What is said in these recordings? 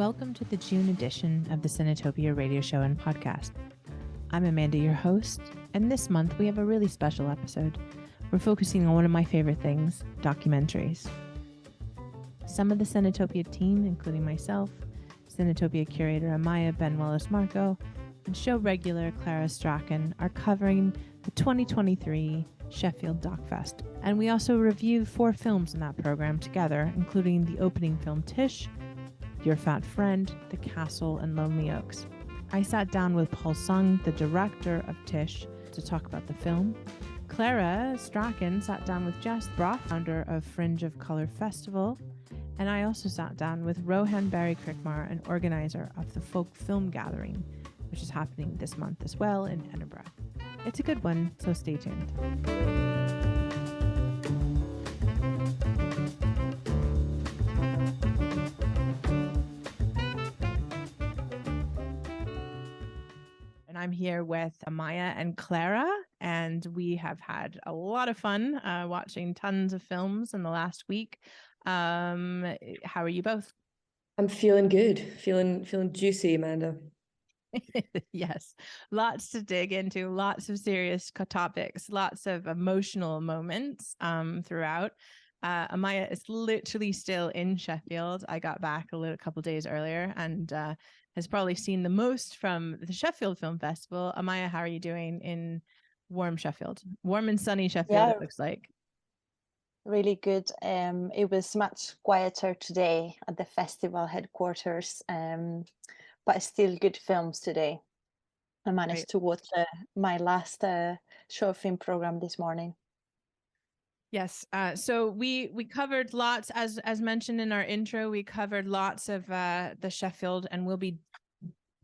Welcome to the June edition of the Cinetopia radio show and podcast. I'm Amanda, your host, and this month we have a really special episode. We're focusing on one of my favorite things, documentaries. Some of the Cinetopia team, including myself, Cinetopia curator Amaya Ben-Wallace-Marco, and show regular Clara Strachan are covering the 2023 Sheffield Doc Fest. And we also review 4 films in that program together, including the opening film TISH, Your Fat Friend, The Castle, and Lonely Oaks. I sat down with Paul Sung, the director of TISH, to talk about the film. Clara Strachan sat down with Jess Brough, founder of Fringe of Colour Festival. And I also sat down with Rohan Berry Crickmar, an organiser of the Folk Film Gathering, which is happening this month as well in Edinburgh. It's a good one, so stay tuned. I'm here with Amaya and Clara, and we have had a lot of fun watching tons of films in the last week. How are you both? I'm feeling good, feeling juicy, Amanda. Yes, lots to dig into, lots of serious topics, lots of emotional moments throughout. Amaya is literally still in Sheffield. I got back a couple days earlier and has probably seen the most from the Sheffield Film Festival. Amaya, how are you doing in warm Sheffield? Warm and sunny Sheffield, it looks like. Really good. It was much quieter today at the festival headquarters, but still good films today. I managed to watch my last short film program this morning. Yes. So we covered lots, as mentioned in our intro, we covered lots of the Sheffield, and we'll be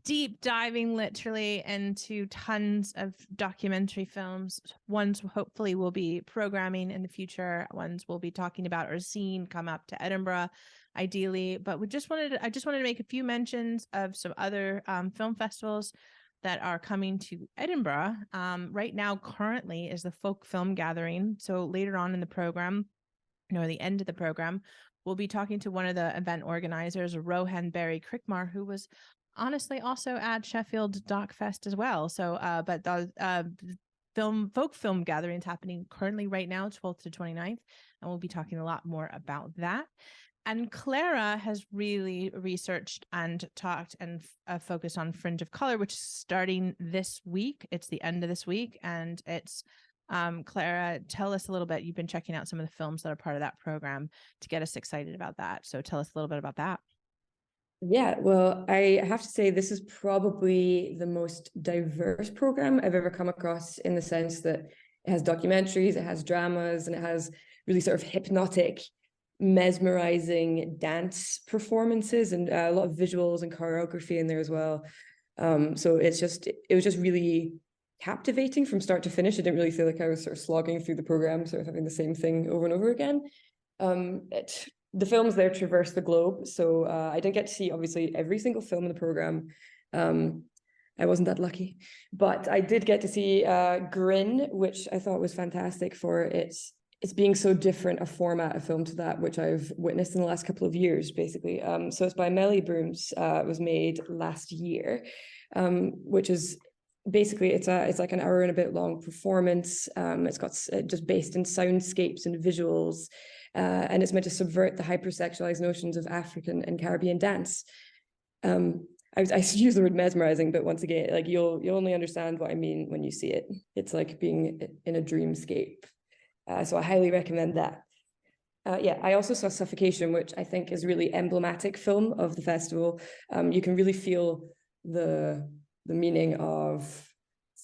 deep diving literally into tons of documentary films. Ones hopefully we'll be programming in the future. Ones we'll be talking about or seeing come up to Edinburgh, ideally. But I just wanted to make a few mentions of some other film festivals that are coming to Edinburgh. Right now, currently, is the Folk Film Gathering. So later on in the program, the end of the program, we'll be talking to one of the event organizers, Rohan Berry Crickmar, who was honestly also at Sheffield Doc Fest as well. So, but the Folk Film Gathering is happening currently right now, 12th to 29th, and we'll be talking a lot more about that. And Clara has really researched and talked and focused on Fringe of Colour, which is starting this week. It's the end of this week. And it's, Clara, tell us a little bit. You've been checking out some of the films that are part of that program to get us excited about that. So tell us a little bit about that. Yeah, well, I have to say this is probably the most diverse program I've ever come across, in the sense that it has documentaries, it has dramas, and it has really sort of hypnotic, mesmerizing dance performances, and a lot of visuals and choreography in there as well. So it was just really captivating from start to finish. I didn't really feel like I was sort of slogging through the program, sort of having the same thing over and over again. The films there traverse the globe, so I didn't get to see obviously every single film in the program. I wasn't that lucky, but I did get to see Grin, which I thought was fantastic for its being so different a format of film to that which I've witnessed in the last couple of years, basically. So it's by Melly Brooms. It was made last year, which is basically it's like an hour and a bit long performance. It's got just based in soundscapes and visuals, and it's meant to subvert the hypersexualized notions of African and Caribbean dance. I use the word mesmerizing, but once again, like you'll only understand what I mean when you see it. It's like being in a dreamscape. So I highly recommend that. I also saw Suffocation, which I think is really emblematic film of the festival. You can really feel the meaning of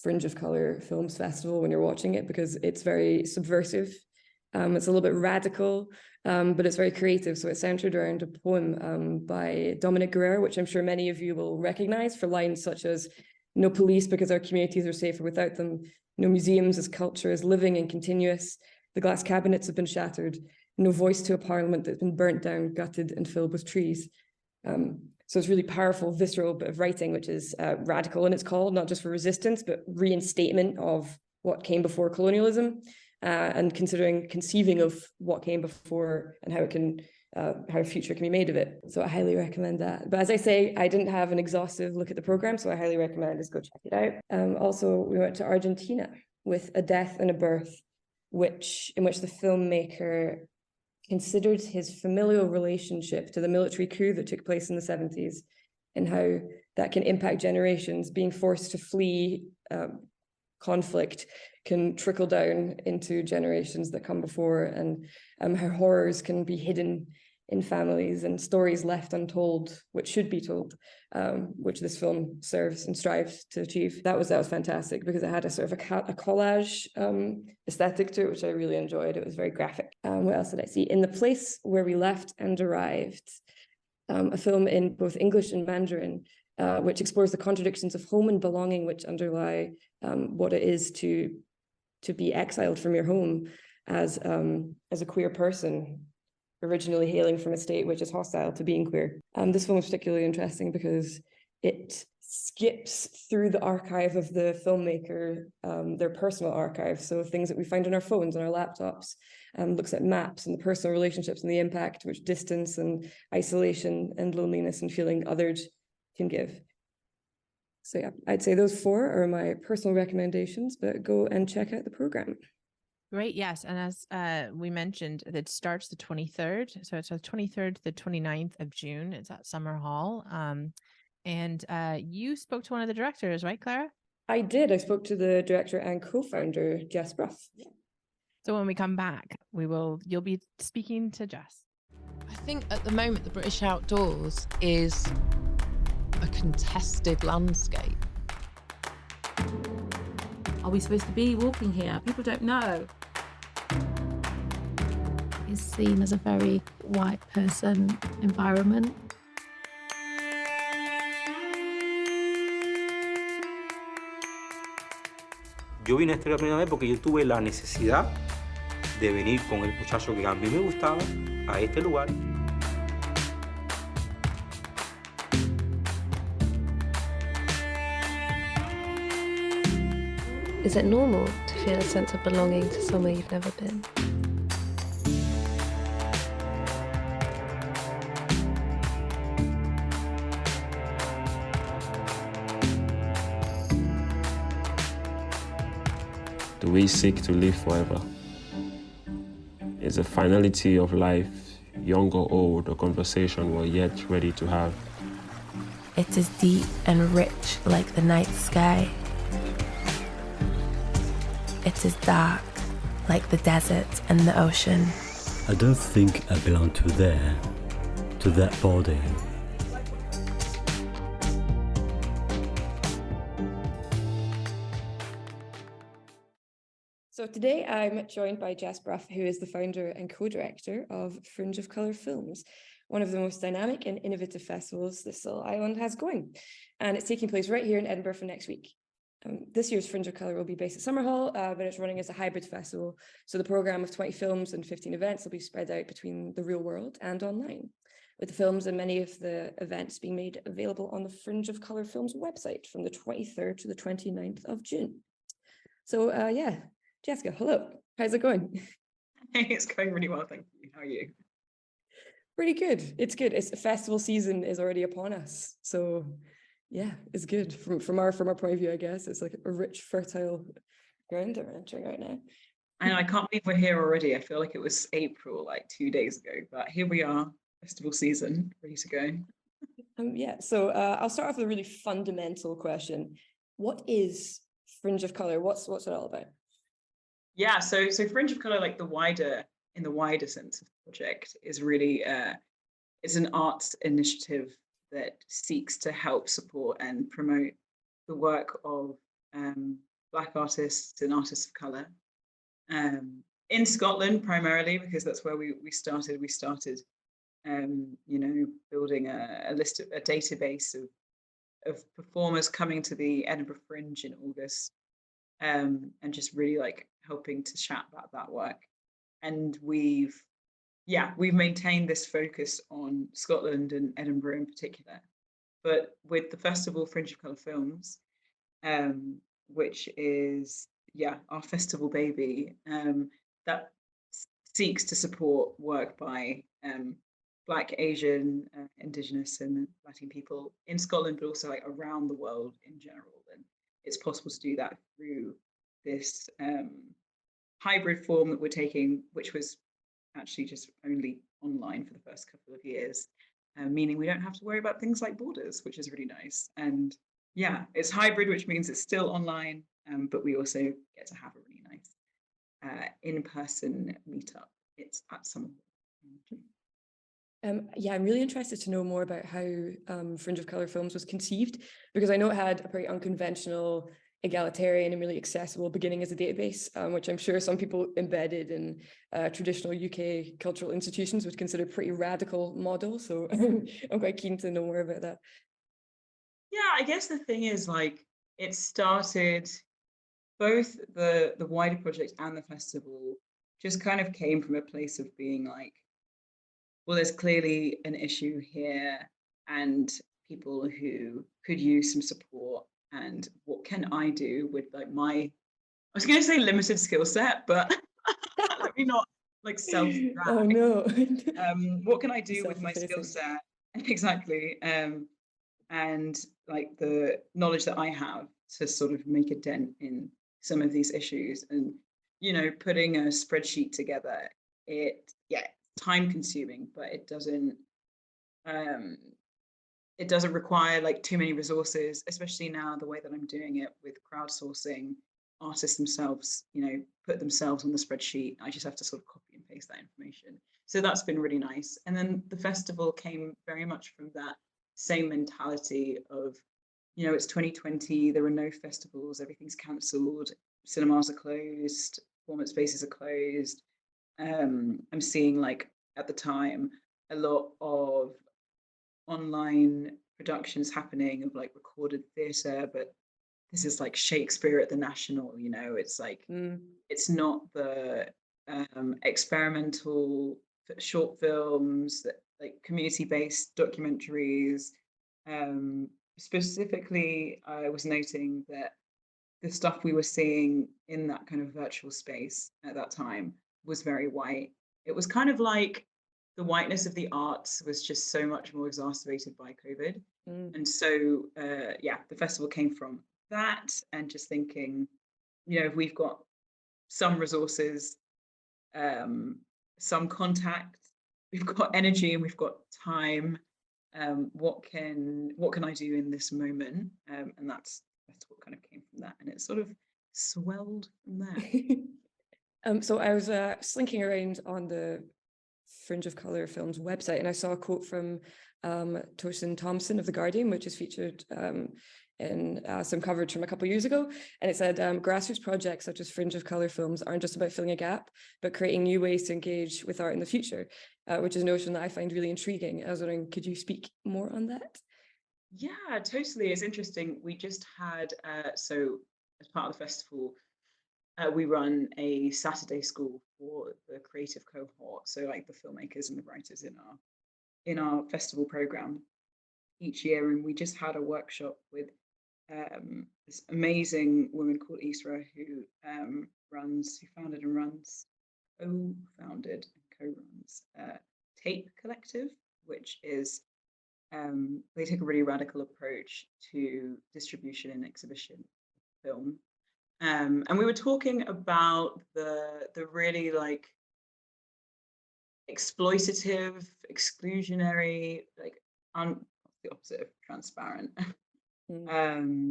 Fringe of Colour Films Festival when you're watching it, because it's very subversive. It's a little bit radical, but it's very creative. So it's centered around a poem by Dominic Guerrero, which I'm sure many of you will recognize for lines such as "No police because our communities are safer without them. No museums as culture is living and continuous. The glass cabinets have been shattered. No voice to a parliament that's been burnt down, gutted and filled with trees." So it's really powerful, visceral bit of writing, which is radical in its call, not just for resistance, but reinstatement of what came before colonialism, and conceiving of what came before and how it can how a future can be made of it. So I highly recommend that. But as I say, I didn't have an exhaustive look at the program, so I highly recommend is go check it out. Also, we went to Argentina with A Death and a Birth, in which the filmmaker considered his familial relationship to the military coup that took place in the 70s and how that can impact generations. Being forced to flee conflict can trickle down into generations that come before, and how horrors can be hidden in families and stories left untold, which should be told, which this film serves and strives to achieve. That was fantastic because it had a sort of a collage aesthetic to it, which I really enjoyed. It was very graphic. What else did I see? In the Place Where We Left and Arrived, a film in both English and Mandarin, which explores the contradictions of home and belonging which underlie what it is to be exiled from your home as a queer person, originally hailing from a state which is hostile to being queer. This film was particularly interesting because it skips through the archive of the filmmaker, their personal archive, so things that we find on our phones and our laptops, looks at maps and the personal relationships and the impact which distance and isolation and loneliness and feeling othered can give. So yeah, I'd say those 4 are my personal recommendations, but go and check out the program. Great. Yes. And as we mentioned, it starts the 23rd. So it's the 23rd to the 29th of June. It's at Summer Hall. And you spoke to one of the directors, right, Clara? I did. I spoke to the director and co-founder, Jess Brough. So when we come back, you'll be speaking to Jess. I think at the moment, the British outdoors is a contested landscape. Are we supposed to be walking here? People don't know. Is seen as a very white person environment. Yo vine a esta la primera vez porque yo tuve la necesidad de venir con el muchacho que a mí me gustaba a este lugar. Is it normal to feel a sense of belonging to somewhere you've never been? Do we seek to live forever? Is the finality of life, young or old, a conversation we're yet ready to have? It is deep and rich like the night sky. It is dark, like the desert and the ocean. I don't think I belong to that body. So today I'm joined by Jess Brough, who is the founder and co-director of Fringe of Colour Films, one of the most dynamic and innovative festivals this little island has going. And it's taking place right here in Edinburgh for next week. This year's Fringe of Colour will be based at Summerhall, but it's running as a hybrid festival. So the programme of 20 films and 15 events will be spread out between the real world and online, with the films and many of the events being made available on the Fringe of Colour Films website from the 23rd to the 29th of June. So yeah, Jessica, hello. How's it going? Hey, it's going really well, thank you. How are you? Pretty good. It's good. It's festival season is already upon us. So yeah, it's good from our point of view, I guess. It's like a rich, fertile ground that we're entering right now. And I can't believe we're here already. I feel like it was April, like 2 days ago, but here we are, festival season, ready to go. Yeah, so I'll start off with a really fundamental question. What is Fringe of Colour? What's it all about? Yeah, so Fringe of Colour, like in the wider sense of the project, is really it's an arts initiative that seeks to help support and promote the work of Black artists and artists of colour in Scotland primarily, because that's where we started. We started, building a list of a database of performers coming to the Edinburgh Fringe in August, and just really like helping to chat about that work. And we've maintained this focus on Scotland and Edinburgh in particular. But with the festival Fringe of Colour Films, which is, our festival baby, that seeks to support work by Black, Asian, Indigenous and Latin people in Scotland, but also like around the world in general. And it's possible to do that through this hybrid form that we're taking, which was actually just only online for the first couple of years, meaning we don't have to worry about things like borders, which is really nice. And yeah, it's hybrid, which means it's still online, but we also get to have a really nice in-person meetup. It's at some. Yeah, I'm really interested to know more about how Fringe of Colour Films was conceived, because I know it had a very unconventional, egalitarian and really accessible beginning as a database, which I'm sure some people embedded in traditional UK cultural institutions would consider a pretty radical model. So I'm quite keen to know more about that. Yeah, I guess the thing is, like, it started, both the wider project and the festival just kind of came from a place of being like, well, there's clearly an issue here and people who could use some support. And what can I do with like I was going to say limited skill set, but let me not like self-drag. Oh no. What can I do with my skill set? Exactly. And like the knowledge that I have to sort of make a dent in some of these issues. And, you know, putting a spreadsheet together, time consuming, but it doesn't require like too many resources, especially now the way that I'm doing it with crowdsourcing. Artists themselves, you know, put themselves on the spreadsheet. I just have to sort of copy and paste that information. So that's been really nice. And then the festival came very much from that same mentality of, you know, it's 2020, there are no festivals, everything's cancelled, cinemas are closed, performance spaces are closed. I'm seeing like at the time a lot of online productions happening of like recorded theatre, but this is like Shakespeare at the National, you know, it's like it's not the experimental short films, like community-based documentaries. Specifically, I was noting that the stuff we were seeing in that kind of virtual space at that time was very white. It was kind of like the whiteness of the arts was just so much more exacerbated by COVID. And so, the festival came from that, and just thinking, you know, if we've got some resources, some contact, we've got energy and we've got time, what can I do in this moment? And that's what kind of came from that, and it sort of swelled from there. So I was slinking around on the Fringe of Colour Films website, and I saw a quote from Tosin Thompson of The Guardian, which is featured in some coverage from a couple of years ago. And it said, grassroots projects such as Fringe of Colour Films aren't just about filling a gap, but creating new ways to engage with art in the future, which is a notion that I find really intriguing. I was wondering, could you speak more on that? Yeah, totally. It's interesting. We just had, so as part of the festival, we run a Saturday school for the creative cohort. So like the filmmakers and the writers in our festival program each year. And we just had a workshop with this amazing woman called Isra, who co-founded and co-runs Tape Collective, which is they take a really radical approach to distribution and exhibition of film. And we were talking about the really like exploitative, exclusionary, like the opposite of transparent,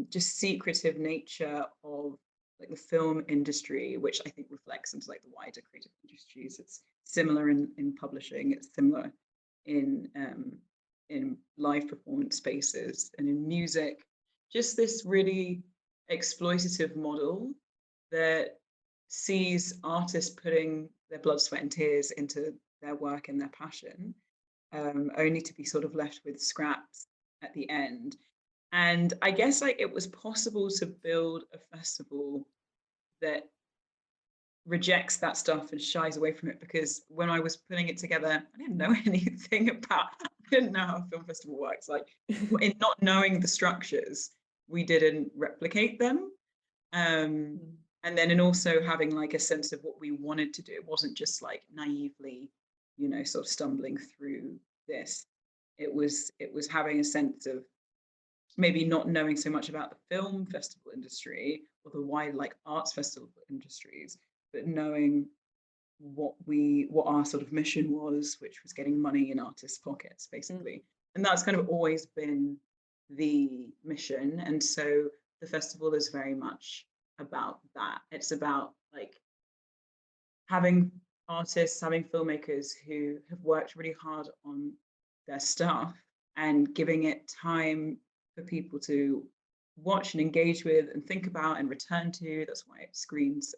just secretive nature of like the film industry, which I think reflects into like the wider creative industries. It's similar in publishing, it's similar in live performance spaces and in music. Just this really exploitative model that sees artists putting their blood, sweat and tears into their work and their passion, only to be sort of left with scraps at the end. And I guess like it was possible to build a festival that rejects that stuff and shies away from it, because when I was putting it together, I didn't know anything about, I didn't know how a film festival works. Like in not knowing the structures, we didn't replicate them. And then in also having like a sense of what we wanted to do, it wasn't just like naively, you know, sort of stumbling through this. It was having a sense of maybe not knowing so much about the film festival industry or the wide like arts festival industries, but knowing what our sort of mission was, which was getting money in artists' pockets, basically. And that's kind of always been the mission. And so the festival is very much about that. It's about like having artists, having filmmakers who have worked really hard on their stuff and giving it time for people to watch and engage with and think about and return to. That's why it screens.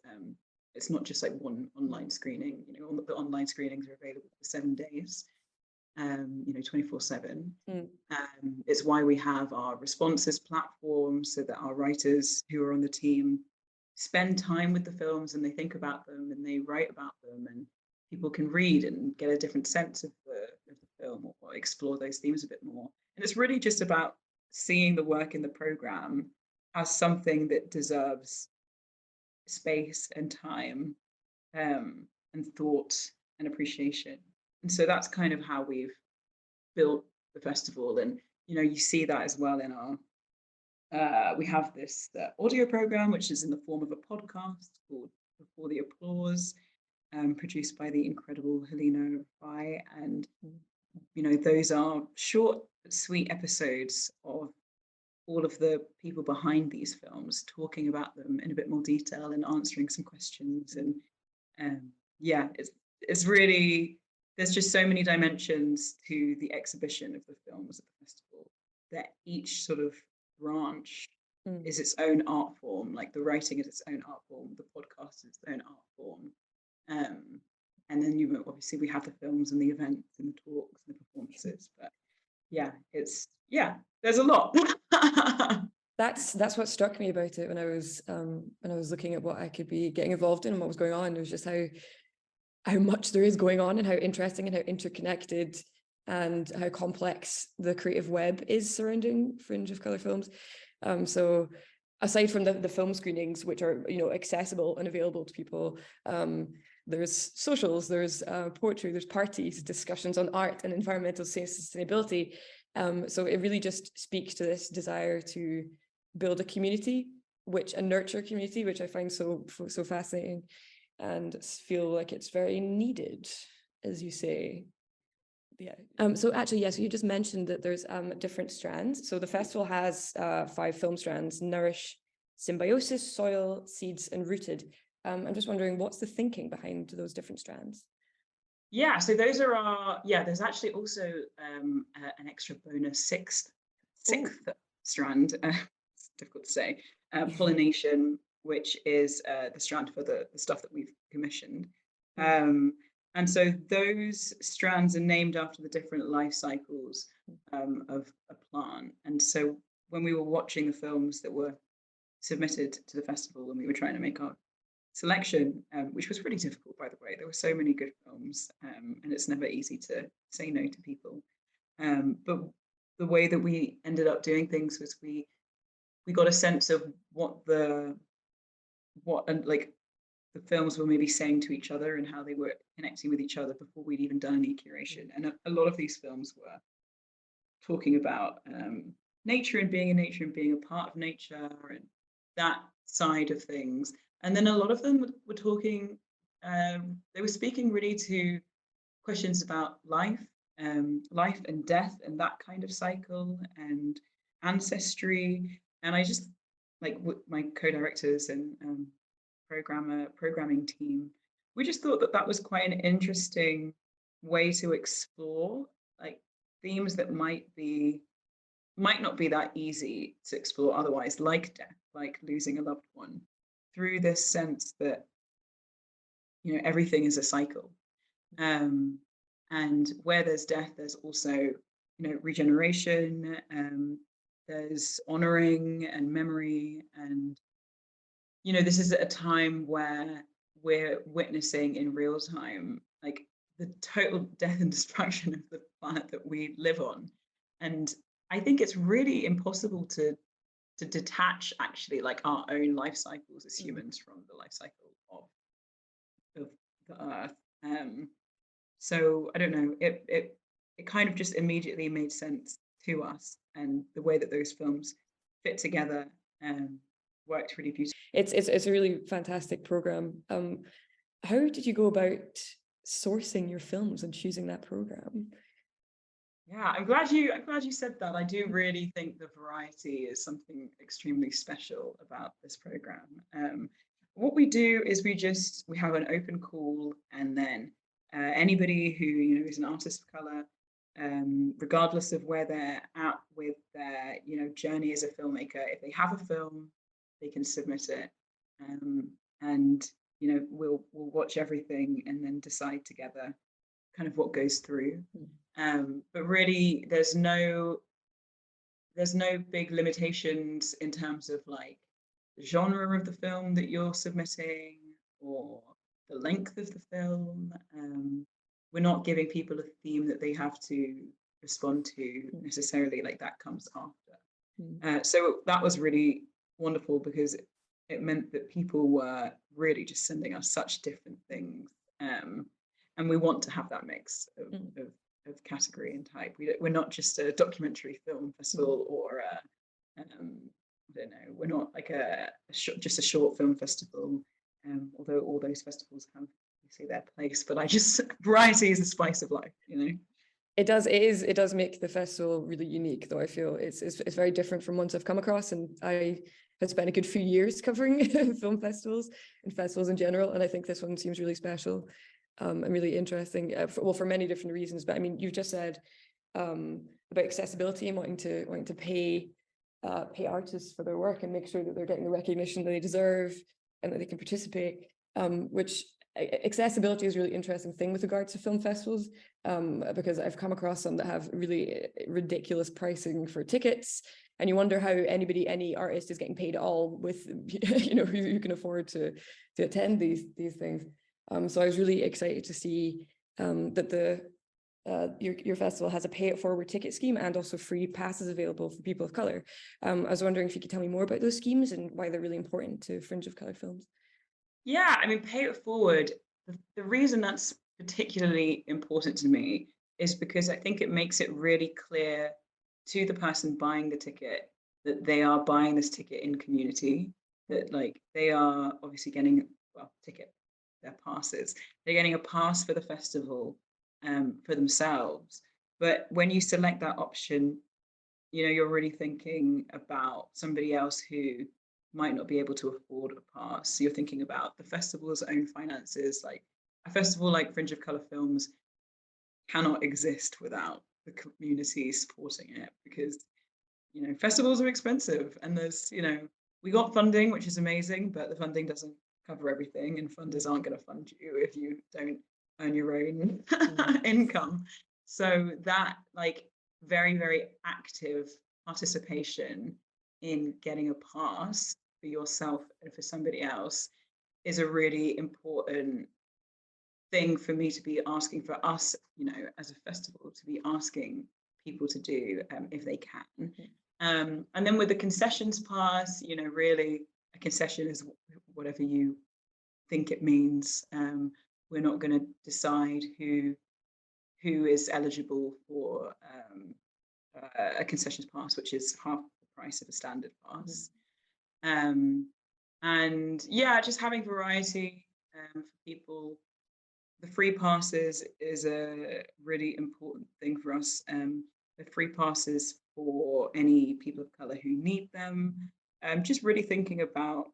It's not just like one online screening. You know, all the online screenings are available for 7 days. 24/7. It's why we have our responses platform, so that our writers who are on the team spend time with the films and they think about them and they write about them, and people can read and get a different sense of the film or explore those themes a bit more. And it's really just about seeing the work in the program as something that deserves space and time and thought and appreciation. And so that's kind of how we've built the festival. And, you know, you see that as well in our, we have this audio program, which is in the form of a podcast called Before the Applause, produced by the incredible Helena Rai. And, you know, those are short but sweet episodes of all of the people behind these films, talking about them in a bit more detail and answering some questions. And yeah, it's really, there's just so many dimensions to the exhibition of the films at the festival, that each sort of branch is its own art form. Like the writing is its own art form, the podcast is its own art form. And then obviously we have the films and the events and the talks and the performances. But yeah, there's a lot. That's what struck me about it when I was looking at what I could be getting involved in and what was going on. It was just how much there is going on and how interesting and how interconnected and how complex the creative web is surrounding Fringe of Colour films. So aside from the film screenings, which are, you know, accessible and available to people, there's socials, there's poetry, there's parties, discussions on art and environmental sustainability. So it really just speaks to this desire to build a community, a nurture community, which I find so fascinating, and feel like it's very needed, as you say. Yeah. So actually, yes, you just mentioned that there's different strands. So the festival has 5 film strands: Nourish, Symbiosis, Soil, Seeds, and Rooted. I'm just wondering, what's the thinking behind those different strands? Yeah, so those are there's actually also an extra bonus sixth strand, it's difficult to say, pollination, which is the strand for the stuff that we've commissioned. And so those strands are named after the different life cycles of a plant. And so when we were watching the films that were submitted to the festival and we were trying to make our selection, which was pretty difficult, by the way. There were so many good films, and it's never easy to say no to people. But the way that we ended up doing things was we got a sense of what the films were maybe saying to each other and how they were connecting with each other before we'd even done any curation. And a lot of these films were talking about nature and being in nature and being a part of nature and that side of things. And then a lot of them were talking, they were speaking really to questions about life and death and that kind of cycle and ancestry. And I just, like my co-directors and programming team, we just thought that was quite an interesting way to explore like themes that might not be that easy to explore otherwise, like death, like losing a loved one, through this sense that, you know, everything is a cycle. And where there's death, there's also, you know, regeneration, there's honoring and memory. And, you know, this is at a time where we're witnessing in real time, like the total death and destruction of the planet that we live on. And I think it's really impossible to detach actually like our own life cycles as humans from the life cycle of the earth. So I don't know, it it kind of just immediately made sense to us, and the way that those films fit together worked really beautifully. It's a really fantastic program. How did you go about sourcing your films and choosing that program? Yeah, I'm glad you said that. I do really think the variety is something extremely special about this program. What we do is we have an open call, and then anybody who is an artist of color, regardless of where they're at with their journey as a filmmaker, if they have a film, they can submit it, and we'll watch everything and then decide together kind of what goes through. But really, there's no big limitations in terms of like the genre of the film that you're submitting or the length of the film. We're not giving people a theme that they have to respond to necessarily, like that comes after. So that was really wonderful, because it meant that people were really just sending us such different things. And we want to have that mix of category and type. We're not just a documentary film festival or I don't know, we're not like just a short film festival, although all those festivals have their place. But variety is the spice of life, It does make the festival really unique, though. I feel it's very different from ones I've come across, and I have spent a good few years covering film festivals and festivals in general, and I think this one seems really special and really interesting. For many different reasons. But I mean, you've just said about accessibility and wanting to pay artists for their work and make sure that they're getting the recognition that they deserve and that they can participate. Which accessibility is a really interesting thing with regards to film festivals, because I've come across some that have really ridiculous pricing for tickets, and you wonder how any artist is getting paid at all with who can afford to attend these things. So I was really excited to see that your festival has a pay it forward ticket scheme and also free passes available for people of color. I was wondering if you could tell me more about those schemes and why they're really important to Fringe of Color films. Yeah, I mean, pay it forward. The reason that's particularly important to me is because I think it makes it really clear to the person buying the ticket that they are buying this ticket in community, that like they are obviously getting their passes. They're getting a pass for the festival for themselves. But when you select that option, you're really thinking about somebody else who might not be able to afford a pass. So you're thinking about the festival's own finances. Like a festival like Fringe of Color Films cannot exist without the community supporting it, because festivals are expensive, and there's we got funding, which is amazing, but the funding doesn't cover everything, and funders aren't going to fund you if you don't earn your own income. So that like very, very active participation in getting a pass for yourself and for somebody else is a really important thing for me to be asking, for us, as a festival, to be asking people to do if they can. And then with the concessions pass, really a concession is whatever you think it means. We're not going to decide who is eligible for a concessions pass, which is half the price of a standard pass. And yeah, just having variety for people. The free passes is a really important thing for us. The free passes for any people of colour who need them. Just really thinking about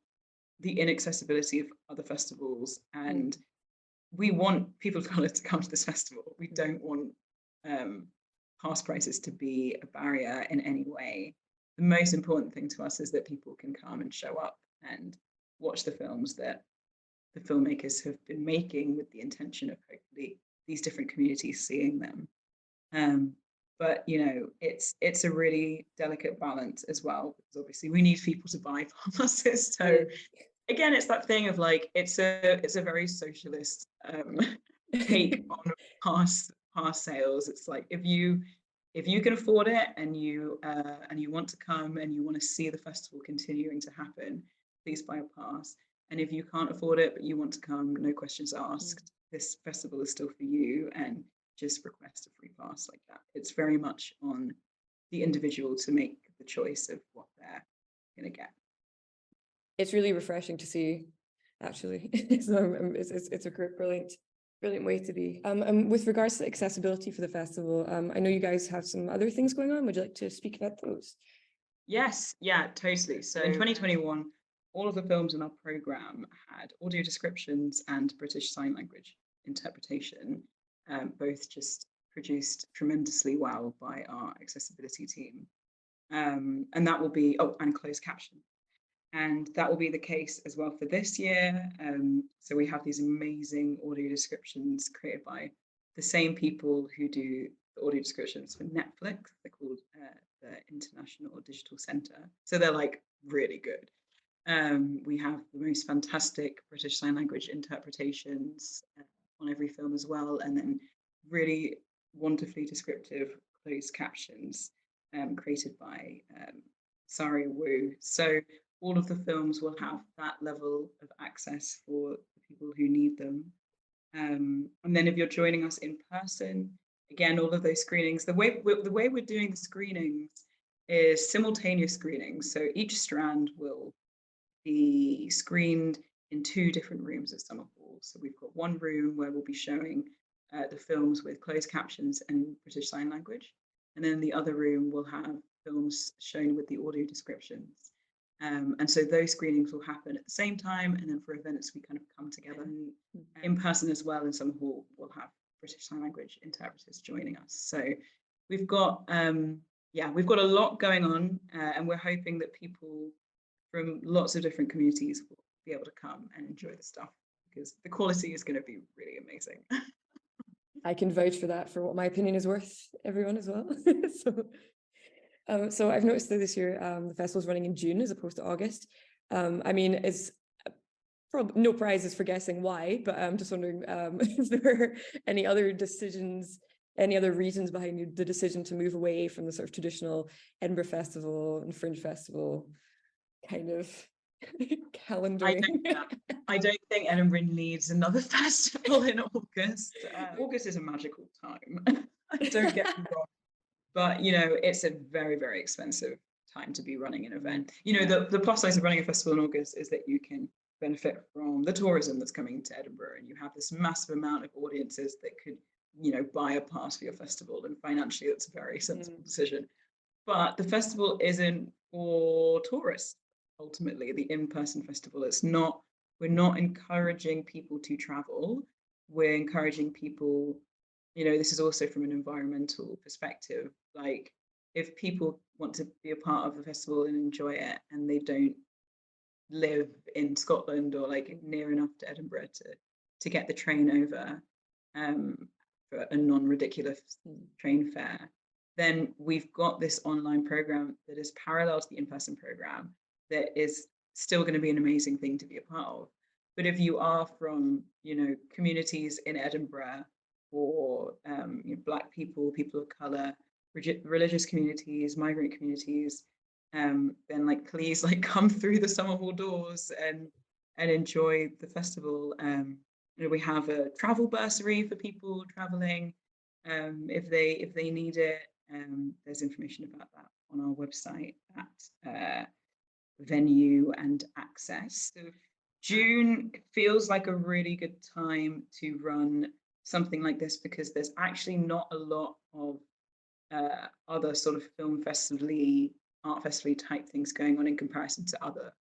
the inaccessibility of other festivals, and we want people of colour to come to this festival. We don't want pass prices to be a barrier in any way. The most important thing to us is that people can come and show up and watch the films that the filmmakers have been making, with the intention of hopefully these different communities seeing them. But it's a really delicate balance as well, because obviously we need people to buy passes. So again, it's that thing of like it's a very socialist take on pass sales. It's like if you can afford it and you want to come and you want to see the festival continuing to happen, please buy a pass. And if you can't afford it but you want to come, no questions asked. This festival is still for you, and just request a free pass like that. It's very much on the individual to make the choice of what they're going to get. It's really refreshing to see, actually. So it's a great, brilliant way to be. And with regards to accessibility for the festival, I know you guys have some other things going on. Would you like to speak about those? Yes, yeah, totally. So in 2021, all of the films in our program had audio descriptions and British Sign Language interpretation, both just produced tremendously well by our accessibility team. And that will be, and closed caption. And that will be the case as well for this year. So we have these amazing audio descriptions created by the same people who do the audio descriptions for Netflix. They're called the International Digital Centre. So they're like really good. We have the most fantastic British Sign Language interpretations on every film as well. And then really wonderfully descriptive closed captions created by Sari Wu. So all of the films will have that level of access for the people who need them. And then if you're joining us in person, again, all of those screenings, the way we're doing the screenings is simultaneous screenings. So each strand will be screened in 2 different rooms at Summer Hall. So we've got one room where we'll be showing the films with closed captions and British Sign Language. And then the other room will have films shown with the audio descriptions. And so those screenings will happen at the same time. And then for events, we kind of come together in person as well. In Summer Hall, we'll have British Sign Language interpreters joining us. So we've got, we've got a lot going on, and we're hoping that people from lots of different communities will be able to come and enjoy the stuff, because the quality is going to be really amazing. I can vouch for that, for what my opinion is worth, everyone as well. So I've noticed that this year the festival's running in June as opposed to August. I mean, it's probably no prizes for guessing why, but I'm just wondering if there were any other decisions, any other reasons behind the decision to move away from the sort of traditional Edinburgh Festival and Fringe Festival kind of calendaring. I don't think Edinburgh needs another festival in August. August is a magical time. Don't get me wrong. But, you know, it's a very, very expensive time to be running an event. You know, the plus size of running a festival in August is that you can benefit from the tourism that's coming to Edinburgh, and you have this massive amount of audiences that could, you know, buy a pass for your festival, and financially that's a very sensible decision. But the festival isn't for tourists, ultimately, the in-person festival. It's not, we're not encouraging people to travel. We're encouraging people, you know, this is also from an environmental perspective. Like, if people want to be a part of the festival and enjoy it, and they don't live in Scotland or like near enough to Edinburgh to get the train over for a non-ridiculous train fare, then we've got this online program that is parallel to the in-person program that is still going to be an amazing thing to be a part of. But if you are from, you know, communities in Edinburgh, or you know, Black people, people of colour, religious communities, migrant communities, then like please like come through the Summer Hall doors and enjoy the festival. You know, we have a travel bursary for people travelling if they need it. There's information about that on our website at venue and access. So June feels like a really good time to run something like this, because there's actually not a lot of other sort of film festival-y, art festival type things going on in comparison to other,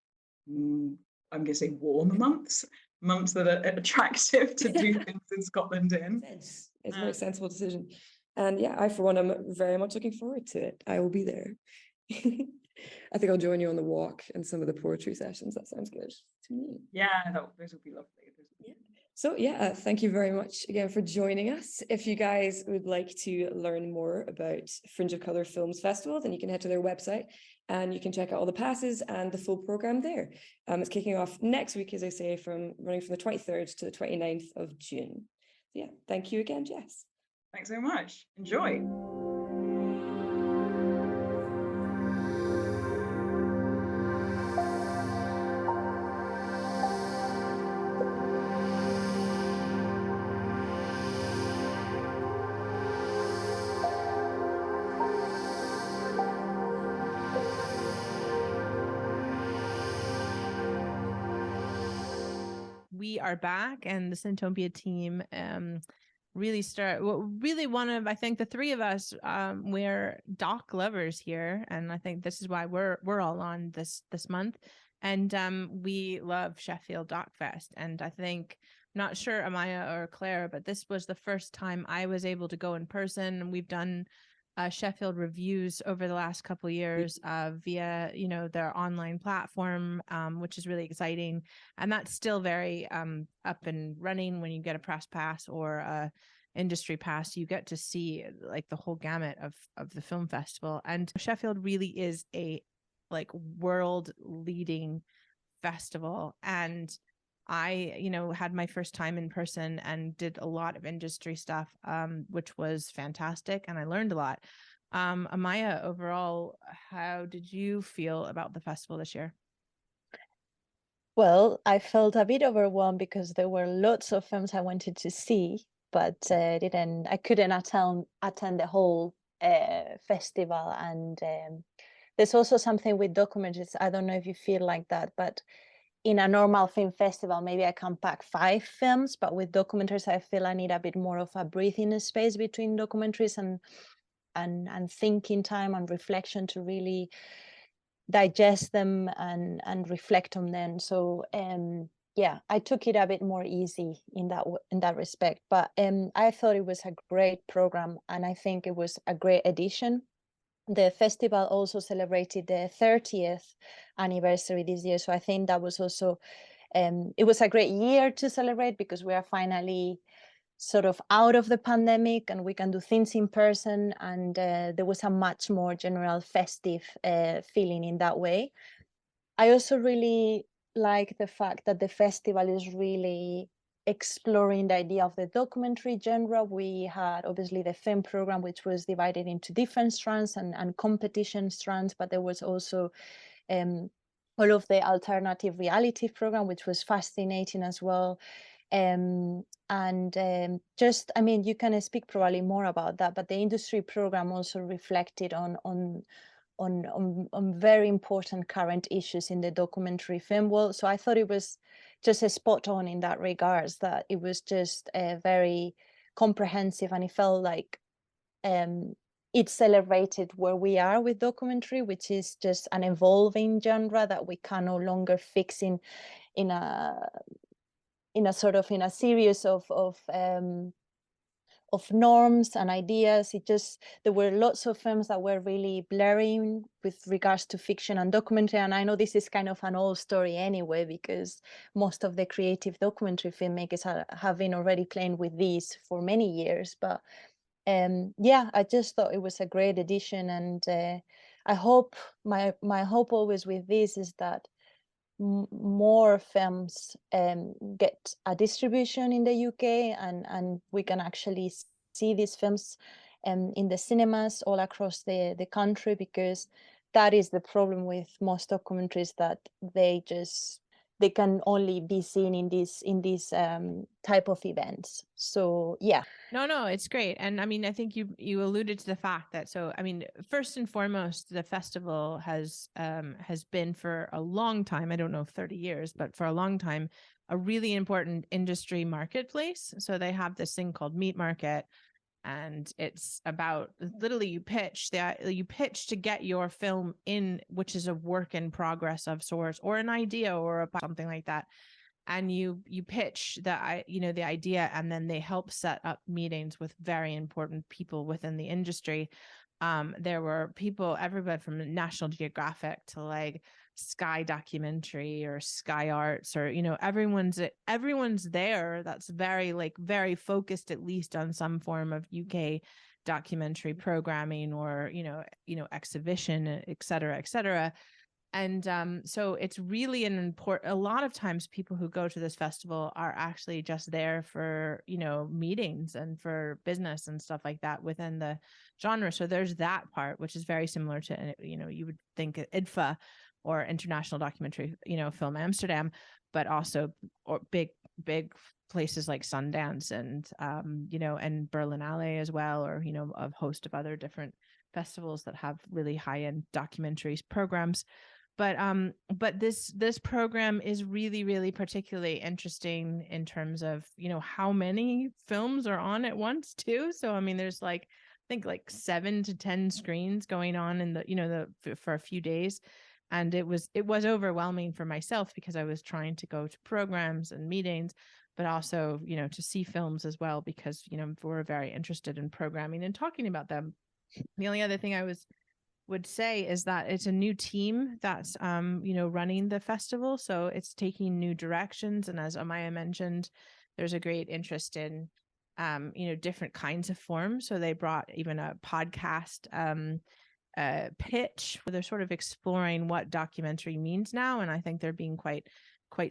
I'm going to say warmer months that are attractive to do things in Scotland in. It's a very sensible decision. And yeah, I for one am very much looking forward to it. I will be there. I think I'll join you on the walk and some of the poetry sessions. That sounds good to me. Yeah, those would be lovely. Yeah. So yeah, thank you very much again for joining us. If you guys would like to learn more about Fringe of Colour Films Festival, then you can head to their website and you can check out all the passes and the full programme there. It's kicking off next week, as I say, running from the 23rd to the 29th of June. So yeah, thank you again, Jess. Thanks so much. Enjoy. we are back, and the Cinetopia team I think the three of us, we're doc lovers here, and I think this is why we're all on this month. And we love Sheffield Doc Fest, and I think, not sure Amaya or Clara, but this was the first time I was able to go in person. And we've done Sheffield reviews over the last couple of years via, their online platform, which is really exciting. And that's still very up and running. When you get a press pass or a industry pass, you get to see like the whole gamut of the film festival. And Sheffield really is a world leading festival. And I, had my first time in person and did a lot of industry stuff, which was fantastic. And I learned a lot. Amaya, overall, how did you feel about the festival this year? Well, I felt a bit overwhelmed because there were lots of films I wanted to see, but I couldn't attend the whole festival. And there's also something with documentaries. I don't know if you feel like that, but in a normal film festival, maybe I can pack 5 films, but with documentaries, I feel I need a bit more of a breathing space between documentaries and thinking time and reflection to really digest them and reflect on them. So I took it a bit more easy in that respect. But I thought it was a great program, and I think it was a great edition. The festival also celebrated the 30th anniversary this year. So I think that was also, it was a great year to celebrate because we are finally sort of out of the pandemic and we can do things in person. And there was a much more general festive feeling in that way. I also really like the fact that the festival is really exploring the idea of the documentary genre. We had obviously the film program, which was divided into different strands and competition strands, but there was also all of the alternative reality program, which was fascinating as well. You can speak probably more about that, but the industry program also reflected on very important current issues in the documentary film world. So I thought it was just a spot on in that regards, that it was just very comprehensive, and it felt like it celebrated where we are with documentary, which is just an evolving genre that we can no longer fix in a series of norms and ideas. There were lots of films that were really blurring with regards to fiction and documentary. And I know this is kind of an old story anyway, because most of the creative documentary filmmakers have been already playing with these for many years. But I just thought it was a great edition. And I hope, my hope always with this is that more films get a distribution in the UK, and we can actually see these films in the cinemas all across the country, because that is the problem with most documentaries, that they can only be seen in these type of events. So yeah. No, it's great. And I mean, I think you alluded to the fact that, so I mean, first and foremost, the festival has been for a long time, I don't know if 30 years, but for a long time, a really important industry marketplace. So they have this thing called Meat Market, and it's about literally you pitch to get your film in, which is a work in progress of sorts, or an idea or something like that. And you pitch the idea, and then they help set up meetings with very important people within the industry. There were people, everybody from National Geographic to like Sky Documentary or Sky Arts, or everyone's there. That's very focused, at least on some form of UK documentary programming, or exhibition, et cetera. And so it's really a lot of times people who go to this festival are actually just there for meetings and for business and stuff like that within the genre. So there's that part, which is very similar to you would think IDFA or International Documentary Film Amsterdam, but also or big places like Sundance and and Berlinale as well, or a host of other different festivals that have really high-end documentaries programs. but this program is really, really particularly interesting in terms of, how many films are on at once too. So I mean, there's I think 7 to 10 screens going on in for a few days. And it was overwhelming for myself because I was trying to go to programs and meetings, but also, to see films as well, because, we're very interested in programming and talking about them. The only other thing I would say is that it's a new team that's, running the festival. So it's taking new directions. And as Amaya mentioned, there's a great interest in, different kinds of forms. So they brought even a podcast, pitch where they're sort of exploring what documentary means now, and I think they're being quite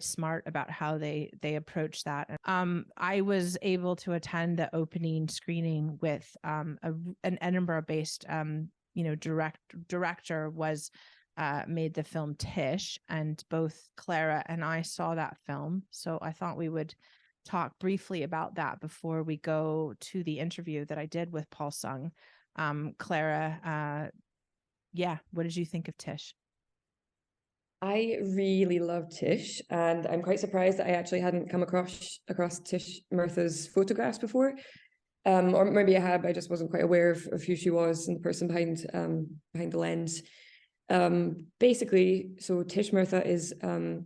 smart about how they approach that. I was able to attend the opening screening with an Edinburgh-based director was made the film TISH, and both Clara and I saw that film, so I thought we would talk briefly about that before we go to the interview that I did with Paul Sung. Clara, what did you think of TISH? I really love Tish, and I'm quite surprised that I actually hadn't come across Tish Murtha's photographs before. Or maybe I had, but I just wasn't quite aware of who she was and the person behind the lens. Basically, so Tish Murtha is about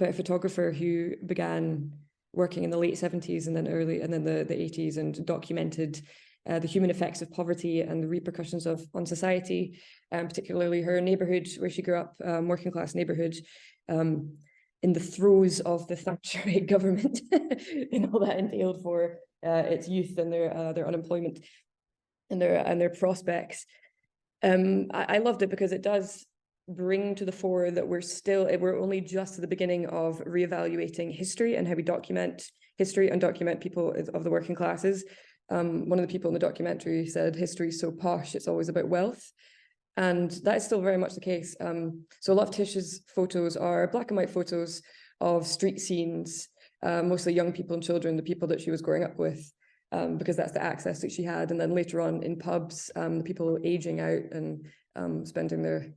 a photographer who began working in the late 70s and then the 80s and documented the human effects of poverty and the repercussions on society, particularly her neighborhood where she grew up, working class neighborhood, in the throes of the Thatcherite government and all that entailed for its youth and their unemployment and their prospects. I loved it because it does bring to the fore that we're only just at the beginning of reevaluating history and how we document history and document people of the working classes. One of the people in the documentary said, "History is so posh, it's always about wealth." And that is still very much the case. So a lot of Tish's photos are black and white photos of street scenes, mostly young people and children, the people that she was growing up with, because that's the access that she had. And then later on in pubs, the people aging out and spending their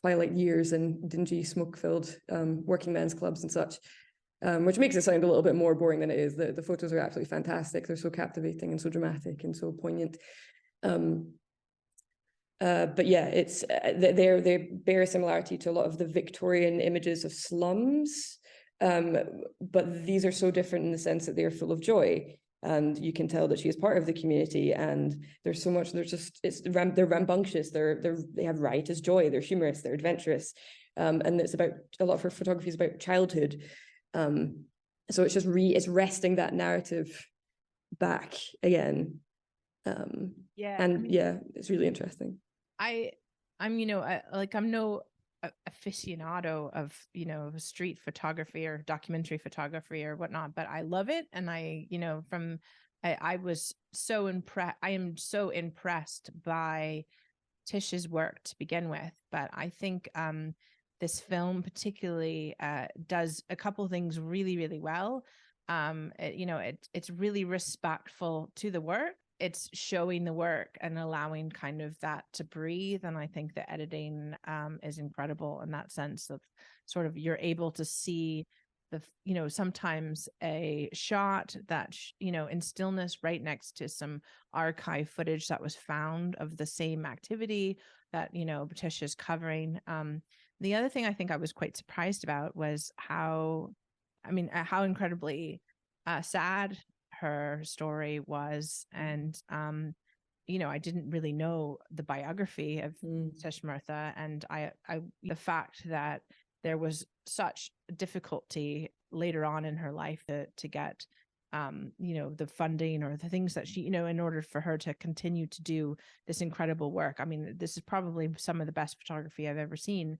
twilight years in dingy, smoke-filled working men's clubs and such. Which makes it sound a little bit more boring than it is. The photos are absolutely fantastic. They're so captivating and so dramatic and so poignant. But yeah, it's they bear a similarity to a lot of the Victorian images of slums. But these are so different in the sense that they're full of joy. And you can tell that she is part of the community. And there's so much. They're rambunctious. They have riotous joy. They're humorous. They're adventurous. And it's about a lot of her photography is about childhood. So it's just it's wresting that narrative back again. It's really interesting. I'm no aficionado of street photography or documentary photography or whatnot, but I love it. And I was so impressed. I am so impressed by Tish's work to begin with, but I think this film particularly does a couple things really, really well. It's really respectful to the work. It's showing the work and allowing kind of that to breathe. And I think the editing is incredible in that sense of sort of you're able to see sometimes a shot that, in stillness right next to some archive footage that was found of the same activity that, Tish is covering. The other thing I think I was quite surprised about was how incredibly sad her story was. And, I didn't really know the biography of Tish Murtha. And the fact that there was such difficulty later on in her life to get, the funding or the things that she, in order for her to continue to do this incredible work. I mean, this is probably some of the best photography I've ever seen,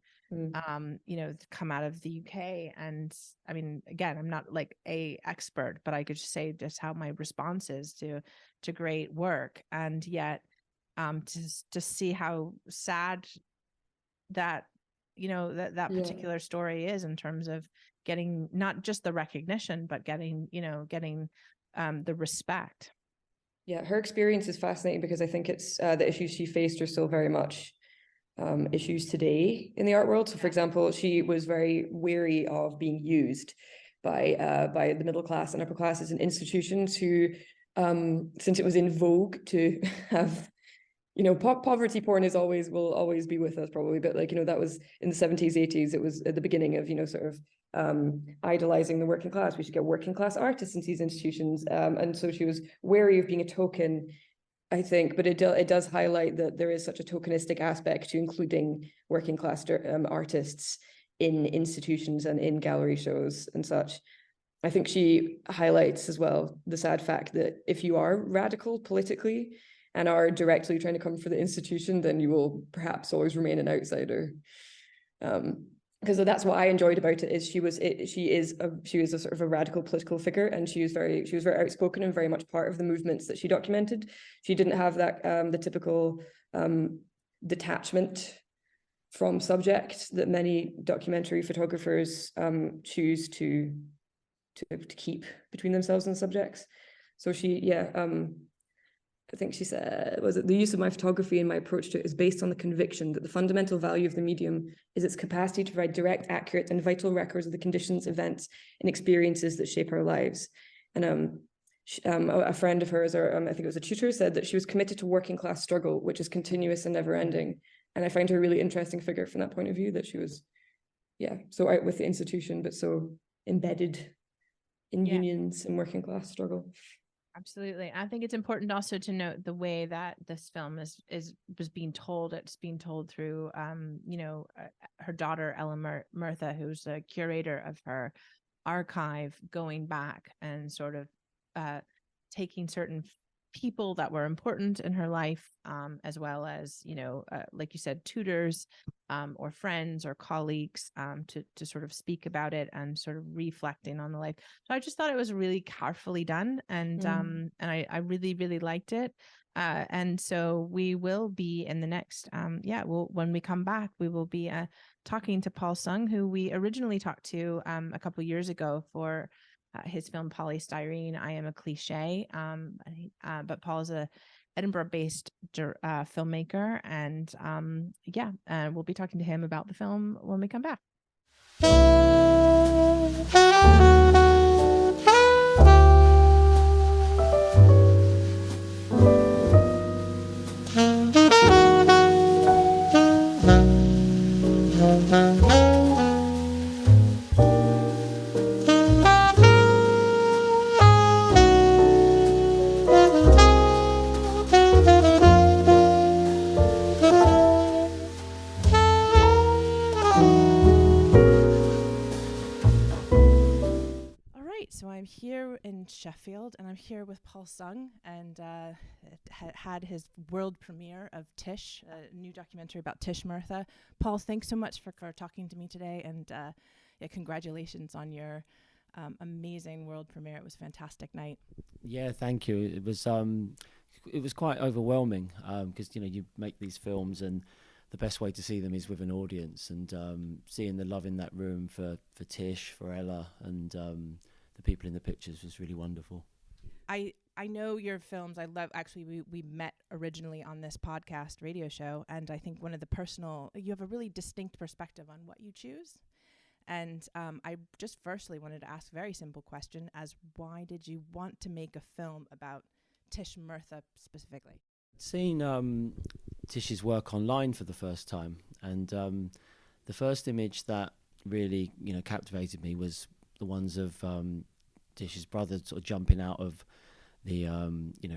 come out of the UK. And I mean, again, I'm not like a expert, but I could just say just how my response is to great work. And yet, to see how sad that, that particular story is in terms of getting not just the recognition, but getting the respect. Yeah, her experience is fascinating because I think it's the issues she faced are still very much issues today in the art world. So, for example, she was very wary of being used by the middle class and upper classes in institutions who, since it was in vogue to have, poverty porn will always be with us probably, but like, that was in the 70s, 80s, it was at the beginning of, sort of idolizing the working class. We should get working class artists into these institutions. And so she was wary of being a token, I think, but it does highlight that there is such a tokenistic aspect to including working class artists in institutions and in gallery shows and such. I think she highlights as well the sad fact that if you are radical politically and are directly trying to come for the institution, then you will perhaps always remain an outsider. Because that's what I enjoyed about it, is she was a sort of a radical political figure, and she was very outspoken and very much part of the movements that she documented. She didn't have that the typical detachment from subject that many documentary photographers choose to keep between themselves and subjects. So I think she said, the use of my photography and my approach to it is based on the conviction that the fundamental value of the medium is its capacity to provide direct, accurate, and vital records of the conditions, events, and experiences that shape our lives. And a friend of hers, or I think it was a tutor, said that she was committed to working class struggle, which is continuous and never ending. And I find her a really interesting figure from that point of view, that she was, so out with the institution, but so embedded in unions and working class struggle. Absolutely. I think it's important also to note the way that this film was being told. It's being told through, her daughter, Ella Murtha, who's the curator of her archive, going back and sort of taking certain people that were important in her life, as well as, like you said, tutors or friends or colleagues to sort of speak about it and sort of reflecting on the life. So I just thought it was really carefully done, and I really, really liked it. And so we will be in the next, when we come back, we will be talking to Paul Sung, who we originally talked to a couple years ago for his film Polystyrene, I Am a Cliche. But Paul is a Edinburgh-based filmmaker, and we'll be talking to him about the film when we come back. So I'm here in Sheffield, and I'm here with Paul Sung, and had his world premiere of TISH, a new documentary about Tish Murtha. Paul, thanks so much for talking to me today, and congratulations on your amazing world premiere. It was a fantastic night. Yeah, thank you. It was quite overwhelming because you make these films, and the best way to see them is with an audience, and seeing the love in that room for Tish, for Ella, and the people in the pictures was really wonderful. I know your films. I love, actually, we met originally on this podcast radio show, and I think you have a really distinct perspective on what you choose. And I just firstly wanted to ask a very simple question, as why did you want to make a film about Tish Murtha specifically? Seen Tish's work online for the first time, and the first image that really captivated me was the ones of Tish's brother sort of jumping out of the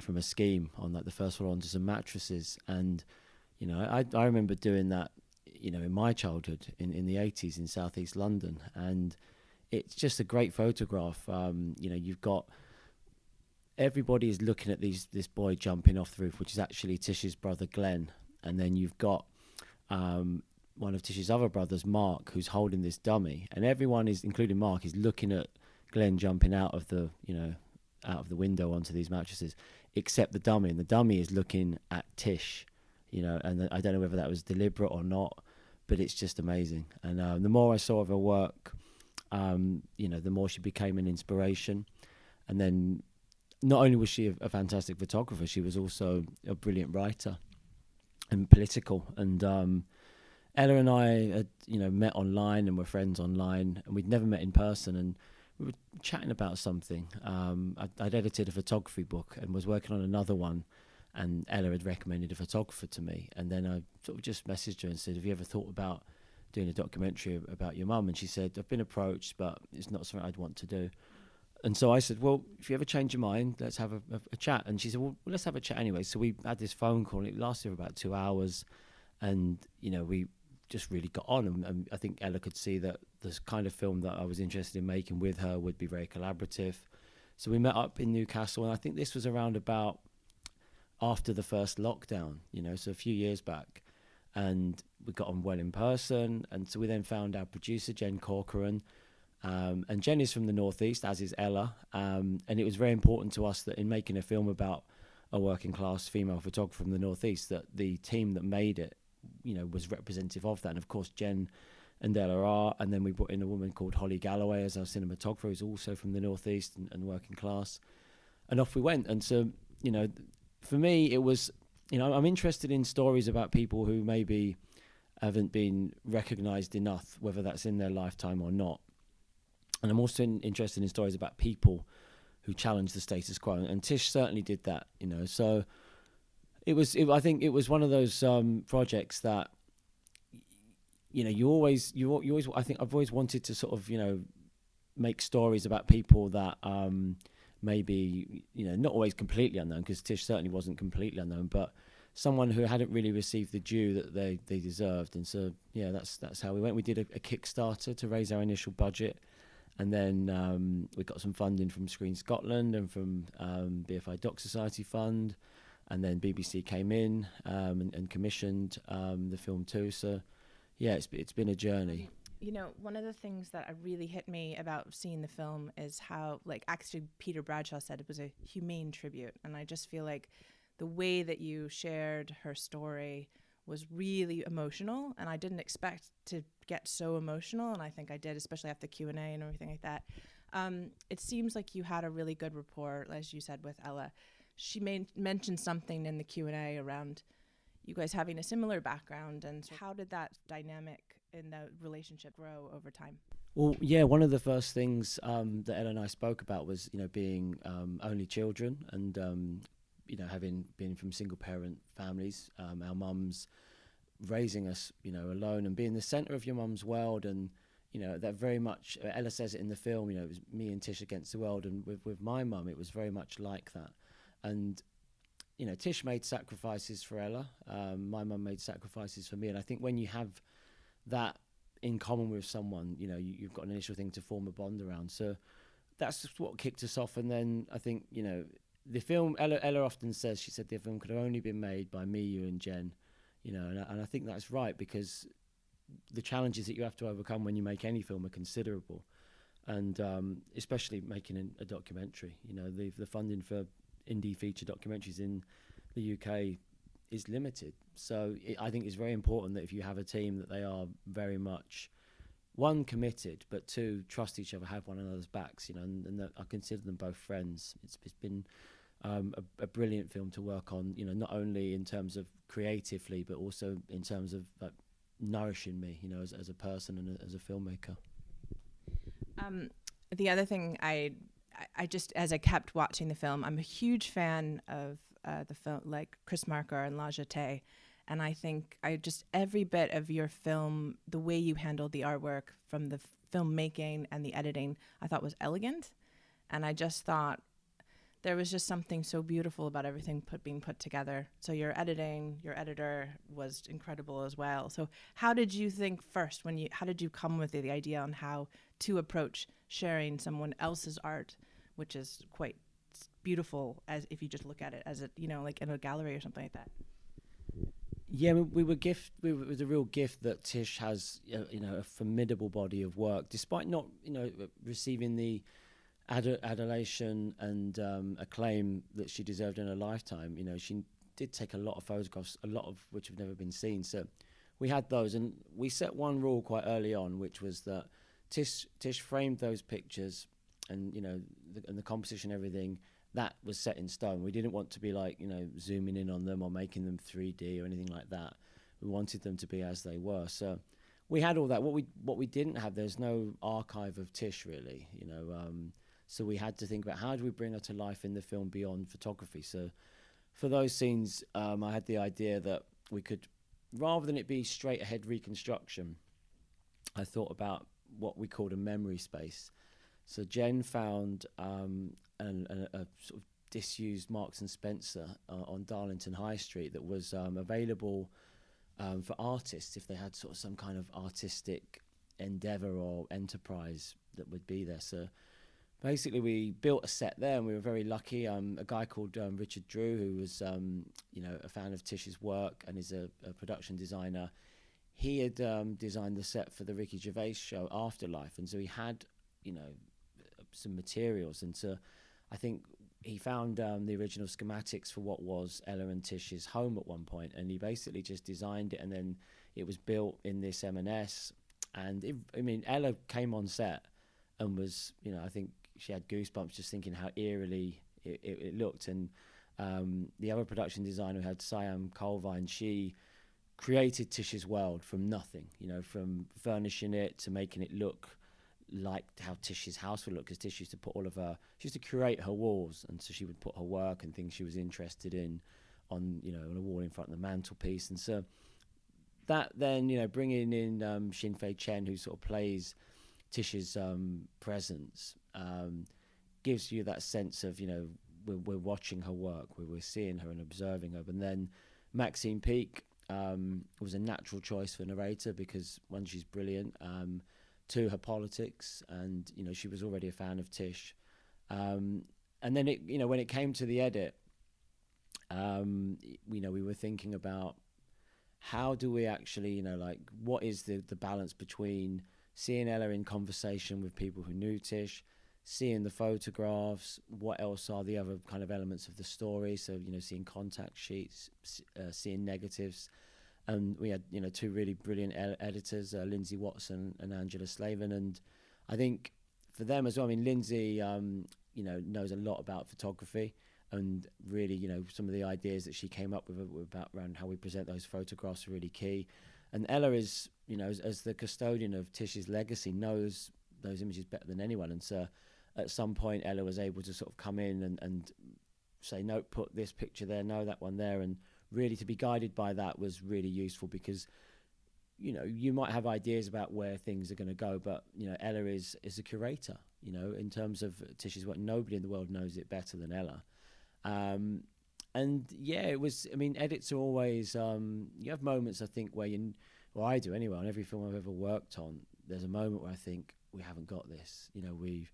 from a scheme on like the first floor onto some mattresses, and I remember doing that in my childhood in the 80s in southeast London, and it's just a great photograph. You've got everybody is looking at this boy jumping off the roof, which is actually Tish's brother Glenn, and then you've got one of Tish's other brothers, Mark, who's holding this dummy, and everyone is, including Mark, is looking at Glenn jumping out of the window onto these mattresses, except the dummy, and the dummy is looking at Tish, and I don't know whether that was deliberate or not, but it's just amazing. And the more I saw of her work, the more she became an inspiration. And then not only was she a fantastic photographer, she was also a brilliant writer and political, and Ella and I had, met online and were friends online, and we'd never met in person. And we were chatting about something. I'd edited a photography book and was working on another one, and Ella had recommended a photographer to me. And then I sort of just messaged her and said, "Have you ever thought about doing a documentary about your mum?" And she said, "I've been approached, but it's not something I'd want to do." And so I said, "Well, if you ever change your mind, let's have a chat." And she said, well, let's have a chat anyway. So we had this phone call, and it lasted for about 2 hours. And, we just really got on. And I think Ella could see that this kind of film that I was interested in making with her would be very collaborative. So we met up in Newcastle, and I think this was around about after the first lockdown, so a few years back. And we got on well in person. And so we then found our producer, Jen Corcoran. And Jen is from the Northeast, as is Ella. And it was very important to us that in making a film about a working class female photographer from the Northeast, that the team that made it, was representative of that. And of course, Jen and Ella are. And then we brought in a woman called Holly Galloway as our cinematographer, who's also from the Northeast and working class. And off we went. And so, for me, it was, I'm interested in stories about people who maybe haven't been recognised enough, whether that's in their lifetime or not. And I'm also interested in stories about people who challenge the status quo. And Tish certainly did that, So I think it was one of those projects that, you always, I think I've always wanted to sort of, make stories about people that maybe, not always completely unknown, because Tish certainly wasn't completely unknown, but someone who hadn't really received the due that they deserved. And so, yeah, that's how we went. We did a Kickstarter to raise our initial budget. And then we got some funding from Screen Scotland and from BFI Doc Society Fund. And then BBC came in and commissioned the film too. So, yeah, it's been a journey. One of the things that really hit me about seeing the film is how, actually Peter Bradshaw said it was a humane tribute. And I just feel like the way that you shared her story was really emotional, and I didn't expect to get so emotional, and I think I did, especially after the Q&A and everything like that. It seems like you had a really good rapport, as you said, with Ella. She mentioned something in the Q&A around you guys having a similar background, and how did that dynamic in the relationship grow over time? Well, yeah, one of the first things that Ella and I spoke about was, being only children, and having been from single parent families, our mums raising us, alone, and being the centre of your mum's world. And, that very much, Ella says it in the film, it was me and Tish against the world. And with my mum, it was very much like that. And, Tish made sacrifices for Ella. My mum made sacrifices for me. And I think when you have that in common with someone, you've got an initial thing to form a bond around. So that's just what kicked us off. And then I think, the film, Ella often says, she said the film could have only been made by me, you and Jen, and I think that's right, because the challenges that you have to overcome when you make any film are considerable, and especially making a documentary. The funding for indie feature documentaries in the UK is limited, so I think it's very important that if you have a team, that they are very much, one, committed, but two, trust each other, have one another's backs, and that I consider them both friends. It's been a brilliant film to work on, not only in terms of creatively, but also in terms of nourishing me, as a person and as a filmmaker. The other thing I just, as I kept watching the film, I'm a huge fan of the film, like Chris Marker and La Jetée. And I think every bit of your film, the way you handled the artwork, from the filmmaking and the editing, I thought was elegant. And I just thought there was just something so beautiful about everything being put together. So your editor was incredible as well. So how did you think first how did you come with the idea on how to approach sharing someone else's art, which is quite beautiful, as if you just look at it as like in a gallery or something like that? Yeah, it was a real gift that Tish has, a formidable body of work, despite not, receiving the adulation and acclaim that she deserved in her lifetime. She did take a lot of photographs, a lot of which have never been seen. So we had those, and we set one rule quite early on, which was that Tish framed those pictures, and the composition, everything that was set in stone. We didn't want to be like zooming in on them or making them 3D or anything like that. We wanted them to be as they were. So we had all that. What we didn't have, there's no archive of Tish really, you know. So we had to think about how do we bring her to life in the film beyond photography. So for those scenes, I had the idea that we could, rather than it be straight ahead reconstruction, I thought about what we called a memory space. So Jen found a sort of disused Marks and Spencer on Darlington High Street that was available for artists if they had sort of some kind of artistic endeavor or enterprise that would be there. So basically we built a set there, and we were very lucky. A guy called Richard Drew, who was you know, a fan of Tish's work and is a production designer, he had designed the set for the Ricky Gervais show Afterlife, and so he had, you know, some materials. And so I think he found the original schematics for what was Ella and Tish's home at one point, and he basically just designed it, and then it was built in this M&S. And I mean, Ella came on set and was, you know, I think she had goosebumps just thinking how eerily it looked. And the other production designer who had Siam Colvine, she created Tish's world from nothing, you know, from furnishing it to making it look like how Tish's house would look, because Tish used to put she used to curate her walls, and so she would put her work and things she was interested in on, you know, on a wall in front of the mantelpiece. And so that then, you know, bringing in Shin Fei Chen, who sort of plays Tish's presence, gives you that sense of, you know, we're watching her work, we're seeing her and observing her. And then Maxine Peake was a natural choice for narrator because, one, she's brilliant, two, her politics, and, you know, she was already a fan of Tish. And then it, you know, when it came to the edit, you know, we were thinking about how do we actually, you know, like, what is the balance between seeing Ella in conversation with people who knew Tish, seeing the photographs, what else are the other kind of elements of the story? So, you know, seeing contact sheets, seeing negatives. And we had, you know, two really brilliant editors, Lindsay Watson and Angela Slavin. And I think for them as well, I mean, Lindsay, you know, knows a lot about photography, and really, you know, some of the ideas that she came up with about around how we present those photographs are really key. And Ella is, you know, as the custodian of Tish's legacy, knows those images better than anyone. And so at some point, Ella was able to sort of come in and say, no, put this picture there, no, that one there. And really to be guided by that was really useful, because, you know, you might have ideas about where things are going to go, but, you know, Ella is a curator, you know, in terms of Tish's work. Nobody in the world knows it better than Ella. And yeah, it was, I mean, edits are always, you have moments, I think, where well, I do anyway, on every film I've ever worked on, there's a moment where I think, we haven't got this, you know, we've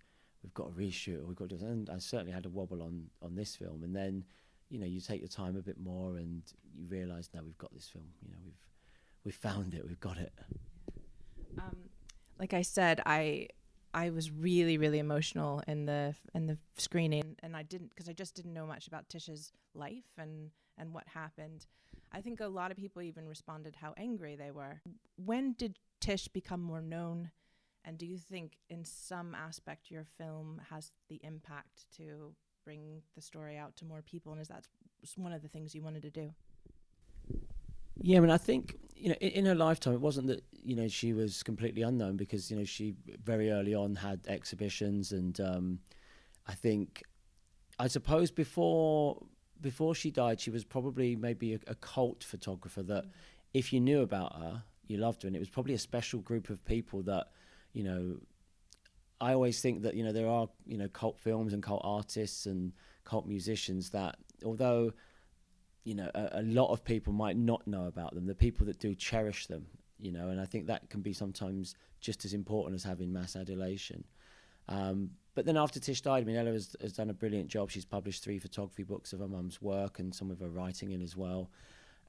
got to reshoot, or we've got to do this. And I certainly had a wobble on this film. And then, you know, you take your time a bit more and you realise, no, we've got this film, you know, we've found it, we've got it. Like I said, I was really, really emotional in the screening, and I just didn't know much about Tish's life and what happened. I think a lot of people even responded how angry they were. When did Tish become more known? And do you think in some aspect your film has the impact to bring the story out to more people? And is that one of the things you wanted to do? Yeah, I mean, I think, you know, in her lifetime, it wasn't that, you know, she was completely unknown, because, you know, she very early on had exhibitions. And I think, I suppose before she died, she was probably maybe a cult photographer that if you knew about her, you loved her. And it was probably a special group of people that, you know, I always think that, you know, there are, you know, cult films and cult artists and cult musicians that, although, you know, a lot of people might not know about them, the people that do cherish them, you know, and I think that can be sometimes just as important as having mass adulation. But then after Tish died, I mean, Ella has done a brilliant job. She's published 3 photography books of her mum's work and some of her writing in as well.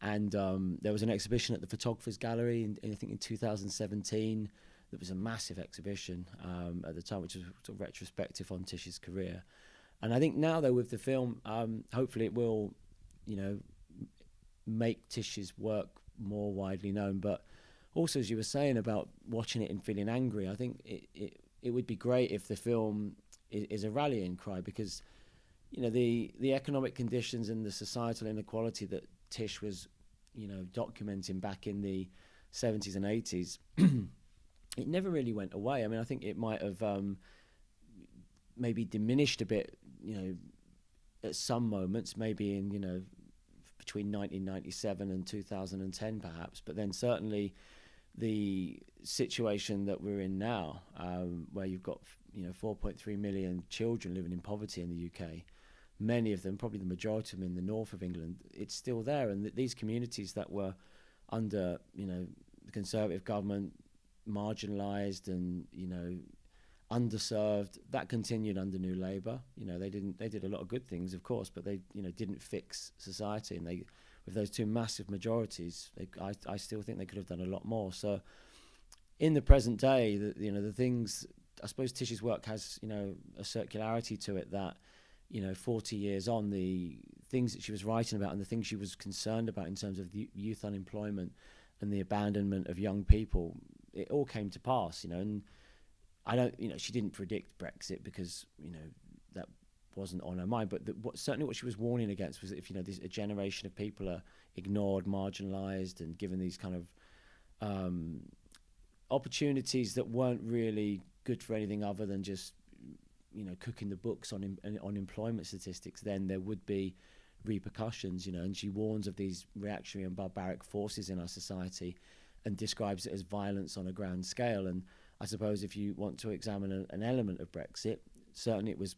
And there was an exhibition at the Photographers Gallery, I think in 2017. That was a massive exhibition at the time, which was sort of retrospective on Tish's career. And I think now, though, with the film, hopefully it will, you know, make Tish's work more widely known. But also, as you were saying about watching it and feeling angry, I think it would be great if the film is a rallying cry, because, you know, the economic conditions and the societal inequality that Tish was documenting back in the 70s and 80s, it never really went away. I mean, I think it might have maybe diminished a bit, at some moments, maybe in, between 1997 and 2010 perhaps, but then certainly the situation that we're in now, where you've got 4.3 million children living in poverty in the UK, many of them, probably the majority of them in the north of England, it's still there. And these communities that were under the Conservative government, marginalised and underserved, that continued under New Labour. They did a lot of good things, of course, but they didn't fix society, and they, with those two massive majorities, I still think they could have done a lot more. So in the present day, the things, I suppose Tish's work has a circularity to it that 40 years on, the things that she was writing about and the things she was concerned about in terms of the youth unemployment and the abandonment of young people, it all came to pass. And I don't, she didn't predict Brexit because that wasn't on her mind. But certainly what she was warning against was that if a generation of people are ignored, marginalised, and given these kind of opportunities that weren't really good for anything other than just cooking the books on employment statistics, then there would be repercussions. And she warns of these reactionary and barbaric forces in our society and describes it as violence on a grand scale. And I suppose if you want to examine an element of Brexit, certainly it was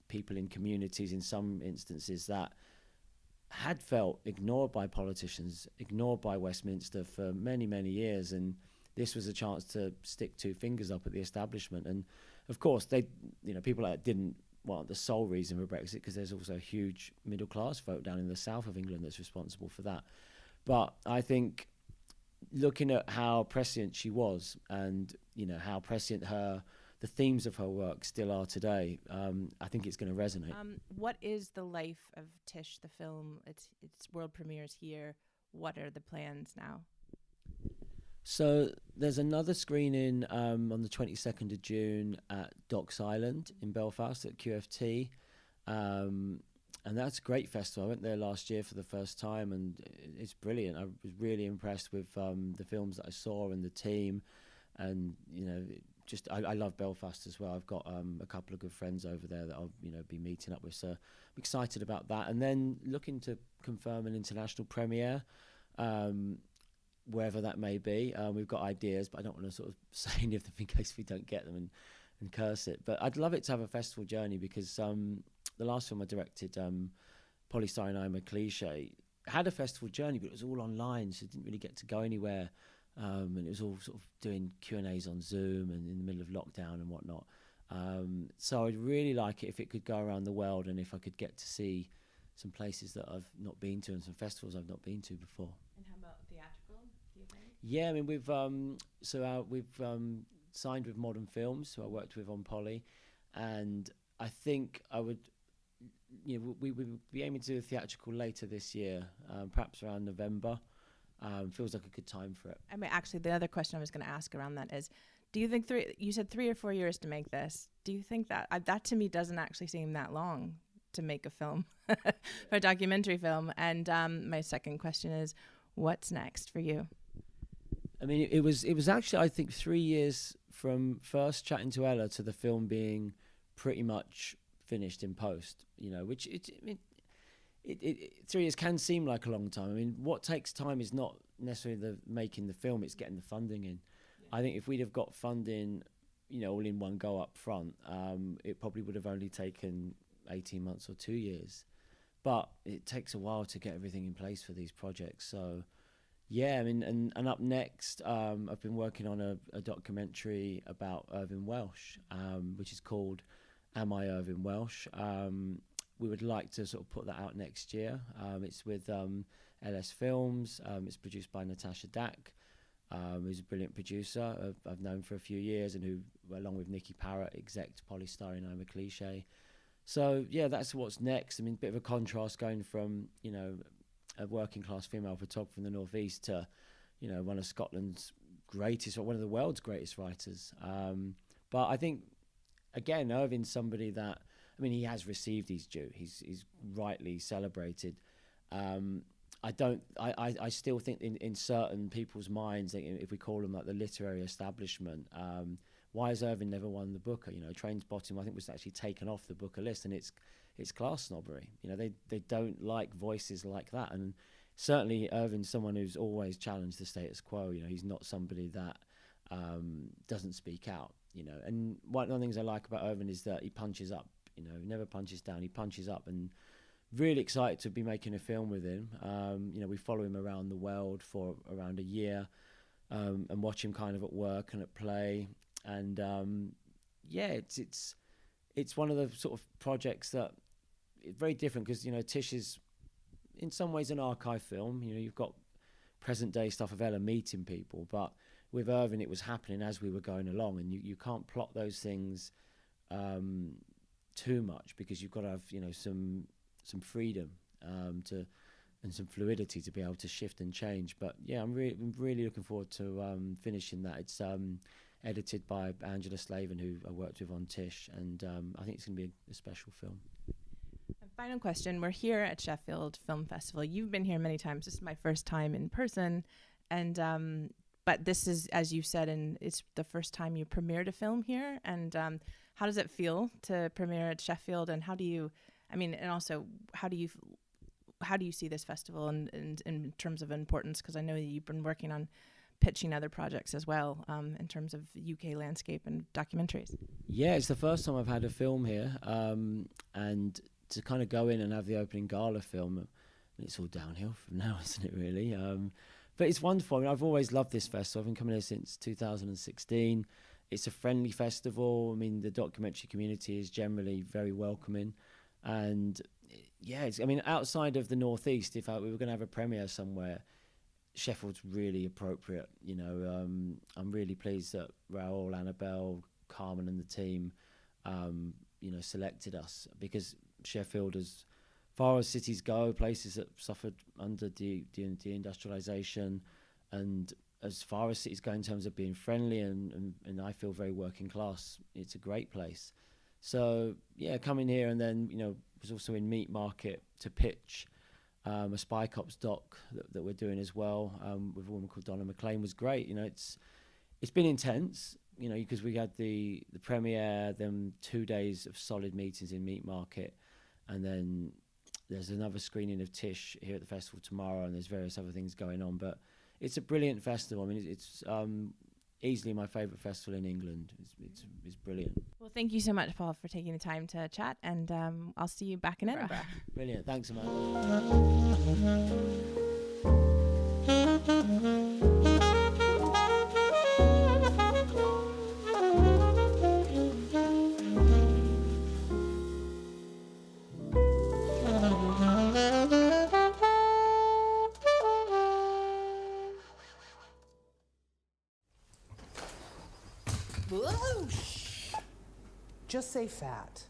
people in communities in some instances that had felt ignored by politicians, ignored by Westminster for many, many years. And this was a chance to stick two fingers up at the establishment. And of course, people that didn't want the sole reason for Brexit, because there's also a huge middle class vote down in the south of England that's responsible for that. But I think looking at how prescient she was and how prescient the themes of her work still are today, I think it's going to resonate. What is the life of Tish, the film? Its world premieres here. What are the plans now? So there's another screening on the 22nd of June at Doc's Island in Belfast at QFT. And that's a great festival. I went there last year for the first time, and it's brilliant. I was really impressed with the films that I saw and the team. And, I love Belfast as well. I've got a couple of good friends over there that I'll, be meeting up with. So I'm excited about that. And then looking to confirm an international premiere, wherever that may be. We've got ideas, but I don't want to sort of say any of them in case we don't get them and curse it. But I'd love it to have a festival journey, because the last film I directed, Polystyrene I'm a Cliche, had a festival journey, but it was all online, so it didn't really get to go anywhere. And it was all sort of doing Q&As on Zoom and in the middle of lockdown and whatnot. So I'd really like it if it could go around the world, and if I could get to see some places that I've not been to and some festivals I've not been to before. And how about theatrical, do you think? Yeah, I mean, we've signed with Modern Films, who I worked with on Polly, and I think I would, we would be aiming to do a theatrical later this year, perhaps around November. Feels like a good time for it. I mean, actually, the other question I was going to ask around that is, do you think you said 3 or 4 years to make this? Do you think that to me doesn't actually seem that long to make a film, for a documentary film? And my second question is, what's next for you? I mean, it was actually, I think, 3 years from first chatting to Ella to the film being pretty much finished in post, which 3 years can seem like a long time. I mean, what takes time is not necessarily making the film, it's getting the funding in. Yeah. I think if we'd have got funding, all in one go up front, it probably would have only taken 18 months or 2 years. But it takes a while to get everything in place for these projects. So, yeah, I mean, and up next, I've been working on a documentary about Irvine Welsh, which is called Am I Irvine Welsh? We would like to sort of put that out next year. It's with LS Films. It's produced by Natasha Dack, who's a brilliant producer I've known for a few years, and who, along with Nikki Parrott, exec'd Polystyrene I'm a Cliche. So, yeah, that's what's next. I mean, a bit of a contrast going from, a working class female photographer in the Northeast to, one of Scotland's greatest, or one of the world's greatest writers. But I think, again, Irvine's somebody that, I mean, he has received his due. He's rightly celebrated. I still think in certain people's minds, if we call them like the literary establishment, why has Irving never won the Booker? You know, Train's Bottom, I think, was actually taken off the Booker list, and it's class snobbery. You know, they don't like voices like that. And certainly Irving's someone who's always challenged the status quo. You know, he's not somebody that doesn't speak out, you know. And one of the things I like about Irving is that he punches up, you know, he never punches down, he punches up. And really excited to be making a film with him. You know, we follow him around the world for around a year, and watch him kind of at work and at play. And yeah, it's one of the sort of projects that it's very different, because, you know, TISH is in some ways an archive film. You know, you've got present day stuff of Ella meeting people, but with Irving it was happening as we were going along, and you can't plot those things too much, because you've got to have, you know, some freedom and some fluidity to be able to shift and change. But yeah, I'm really looking forward to finishing that. It's edited by Angela Slavin, who I worked with on TISH, and I think it's going to be a special film. Final question. We're here at Sheffield Film Festival. You've been here many times. This is my first time in person, and but this is, as you said, and it's the first time you premiered a film here. And how does it feel to premiere at Sheffield? And how do you, I mean, and also how do you see this festival in terms of importance? Because I know that you've been working on pitching other projects as well, in terms of UK landscape and documentaries. Yeah, it's the first time I've had a film here, and to kind of go in and have the opening gala film, it's all downhill from now, isn't it, really? But it's wonderful. I mean, I've always loved this festival. I've been coming here since 2016. It's a friendly festival. I mean, the documentary community is generally very welcoming. And yeah, I mean, outside of the Northeast, if we were going to have a premiere somewhere, Sheffield's really appropriate. You know, I'm really pleased that Raoul, Annabelle, Carmen and the team, you know, selected us, because Sheffield, as far as cities go, places that suffered under deindustrialization, and as far as cities go in terms of being friendly and I feel very working class, it's a great place. So yeah, coming here, and then, you know, was also in Meat Market to pitch a Spy Cops doc that we're doing as well, with a woman called Donna McLean, was great. You know, it's been intense, you know, because we had the premiere, then 2 days of solid meetings in Meat Market, and then there's another screening of TISH here at the festival tomorrow, and there's various other things going on. But it's a brilliant festival. I mean, it's easily my favourite festival in England. It's brilliant. Well, thank you so much, Paul, for taking the time to chat, and I'll see you back in Edinburgh. Brilliant. Thanks, Amanda. Just say fat.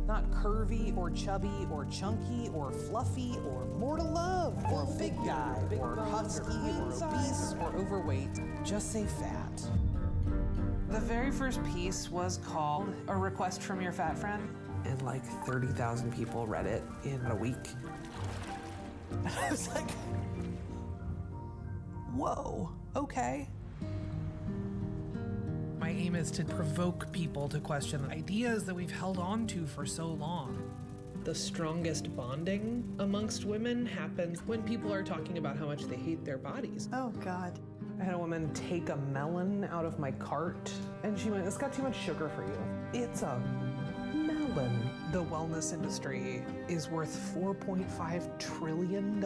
Not curvy or chubby or chunky or fluffy or more to love or a big guy or husky or obese or overweight. Just say fat. The very first piece was called A Request from Your Fat Friend. And like 30,000 people read it in a week. And I was like, whoa, okay. My aim is to provoke people to question ideas that we've held on to for so long. The strongest bonding amongst women happens when people are talking about how much they hate their bodies. Oh, God. I had a woman take a melon out of my cart, and she went, "It's got too much sugar for you." It's a melon. The wellness industry is worth $4.5 trillion.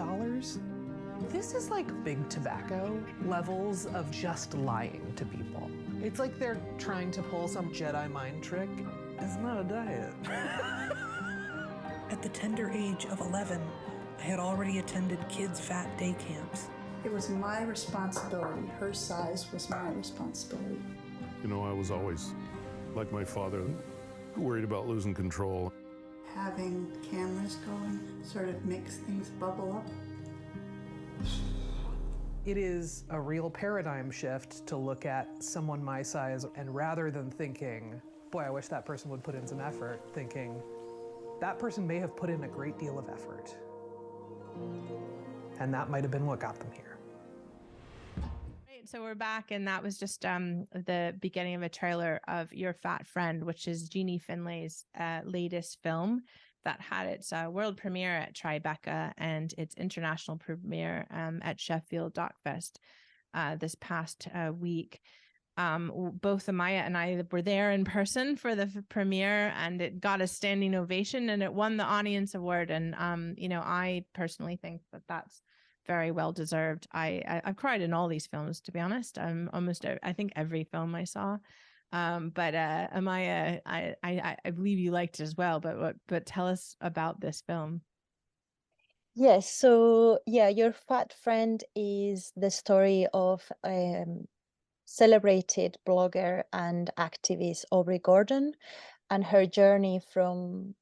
This is like big tobacco levels of just lying to people. It's like they're trying to pull some Jedi mind trick. It's not a diet. At the tender age of 11, I had already attended kids' fat day camps. It was my responsibility. Her size was my responsibility. You know, I was always, like my father, worried about losing control. Having cameras going sort of makes things bubble up. It is a real paradigm shift to look at someone my size, and rather than thinking, boy, I wish that person would put in some effort, thinking, that person may have put in a great deal of effort. and that might have been what got them here. So we're back, and that was just the beginning of a trailer of Your Fat Friend, which is Jeannie Finlay's latest film that had its world premiere at Tribeca and its international premiere at Sheffield Doc Fest this past week. Both Amaya and I were there in person for the premiere, and it got a standing ovation, and it won the audience award. And I personally think that that's very well deserved. I've cried in all these films, to be honest. I think every film I saw. But Amaya, I believe you liked it as well. But tell us about this film. Yes, so yeah, Your Fat Friend is the story of celebrated blogger and activist Aubrey Gordon, and her journey from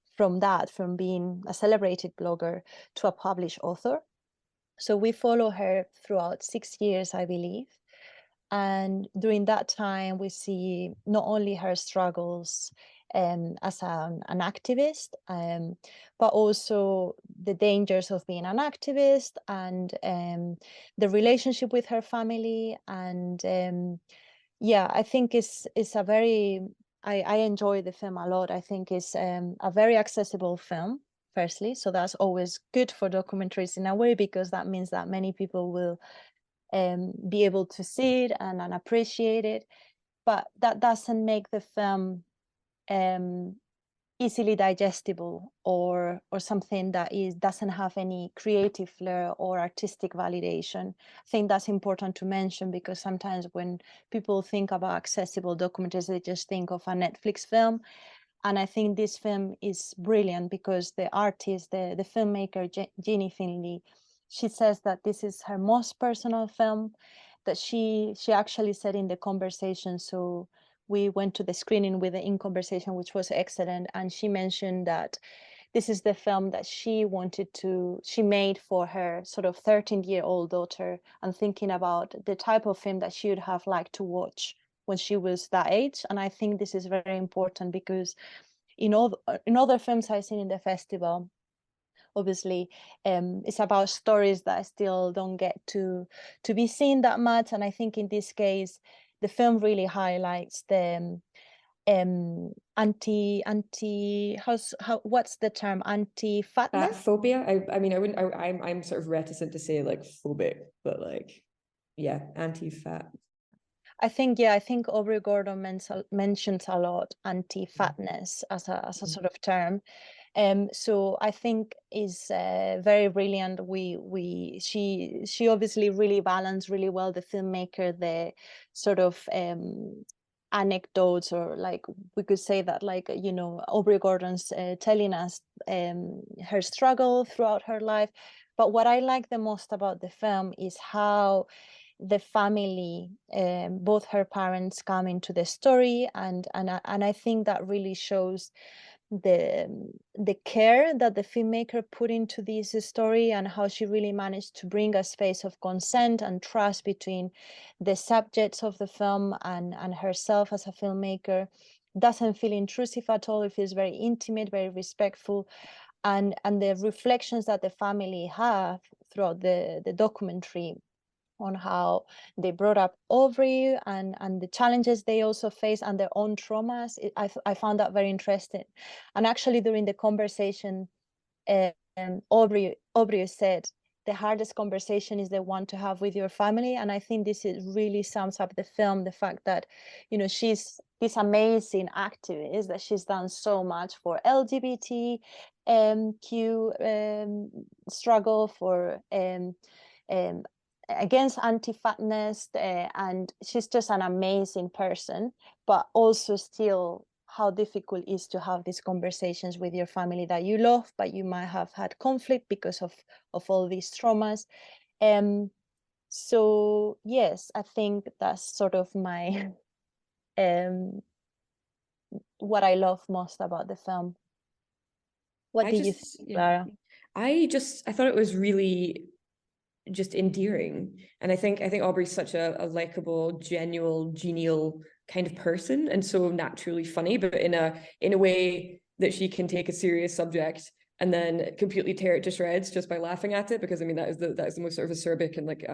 being a celebrated blogger to a published author. So we follow her throughout 6 years, I believe. And during that time, we see not only her struggles as an activist, but also the dangers of being an activist, and the relationship with her family. And I think it's a very, I enjoy the film a lot. I think it's a very accessible film, firstly. So that's always good for documentaries in a way, because that means that many people will be able to see it and appreciate it. But that doesn't make the film easily digestible, or something that doesn't have any creative flair or artistic validation. I think that's important to mention, because sometimes when people think about accessible documentaries, they just think of a Netflix film. And I think this film is brilliant because the artist, the filmmaker, Jeannie Finlay, she says that this is her most personal film, that she actually said in the conversation. So we went to the screening with the In Conversation, which was excellent. And she mentioned that this is the film that she made for her sort of 13-year-old daughter, and thinking about the type of film that she would have liked to watch when she was that age. And I think this is very important, because in other films I've seen in the festival, obviously it's about stories that still don't get to be seen that much. And I think in this case, the film really highlights the what's the term, anti-fatness? Fat phobia. I'm sort of reticent to say like phobic, but like, yeah, anti-fat. I think Aubrey Gordon mentions a lot anti-fatness as a sort of term. So I think is very brilliant. She obviously really balanced really well, the filmmaker, the sort of anecdotes, or like we could say that, like, Aubrey Gordon's telling us her struggle throughout her life. But what I like the most about the film is how the family, both her parents, come into the story, and I think that really shows the care that the filmmaker put into this story, and how she really managed to bring a space of consent and trust between the subjects of the film and herself as a filmmaker. Doesn't feel intrusive at all. It feels very intimate, very respectful. And the reflections that the family have throughout the documentary on how they brought up Aubrey, and the challenges they also face, and their own traumas. I found that very interesting. And actually during the conversation, Aubrey said, the hardest conversation is the one to have with your family. And I think this really sums up the film, the fact that, she's this amazing activist, that she's done so much for LGBTQ struggle, for against anti-fatness, and she's just an amazing person. But also still, how difficult it is to have these conversations with your family that you love, but you might have had conflict because of all these traumas. So yes, I think that's sort of my what I love most about the film. What did you think, Clara? I thought it was really just endearing, and I think Aubrey's such a likable, genuine, genial kind of person, and so naturally funny, but in a way that she can take a serious subject and then completely tear it to shreds just by laughing at it, because I mean that is the most sort of acerbic and like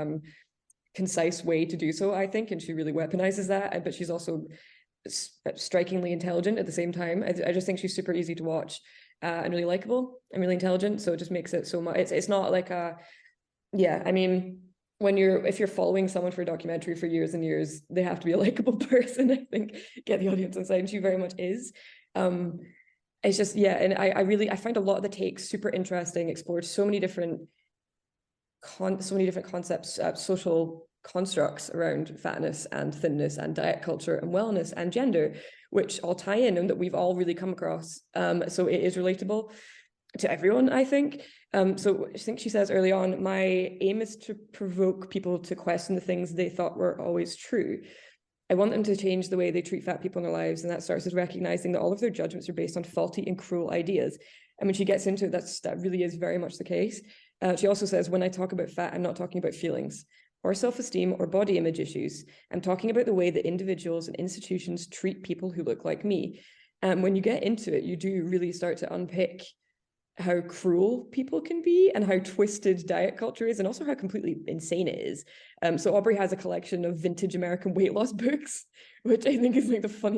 concise way to do so, I think, and she really weaponizes that. But she's also strikingly intelligent at the same time. I just think she's super easy to watch and really likable and really intelligent. So it just makes it so much. It's not like a, yeah. I mean, if you're following someone for a documentary for years and years, they have to be a likable person, I think, get the audience inside, and she very much is. It's just, yeah, and I find a lot of the takes super interesting, explored so many different concepts, social constructs around fatness and thinness and diet culture and wellness and gender, which all tie in and that we've all really come across. So it is relatable to everyone, I think. So I think she says early on, my aim is to provoke people to question the things they thought were always true. I want them to change the way they treat fat people in their lives, and that starts with recognizing that all of their judgments are based on faulty and cruel ideas. And when she gets into it, that really is very much the case. She also says, when I talk about fat, I'm not talking about feelings or self-esteem or body image issues. I'm talking about the way that individuals and institutions treat people who look like me. And when you get into it, you do really start to unpick how cruel people can be and how twisted diet culture is, and also how completely insane it is. So Aubrey has a collection of vintage American weight loss books, which I think is like one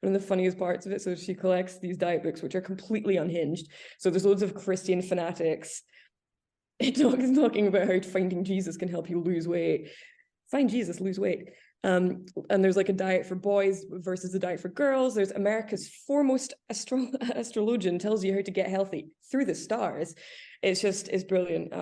of the funniest parts of it. So she collects these diet books, which are completely unhinged. So there's loads of Christian fanatics talking about how finding Jesus can help you lose weight. Find Jesus, lose weight. And there's like a diet for boys versus a diet for girls. There's America's foremost astrologian tells you how to get healthy through the stars. It's brilliant.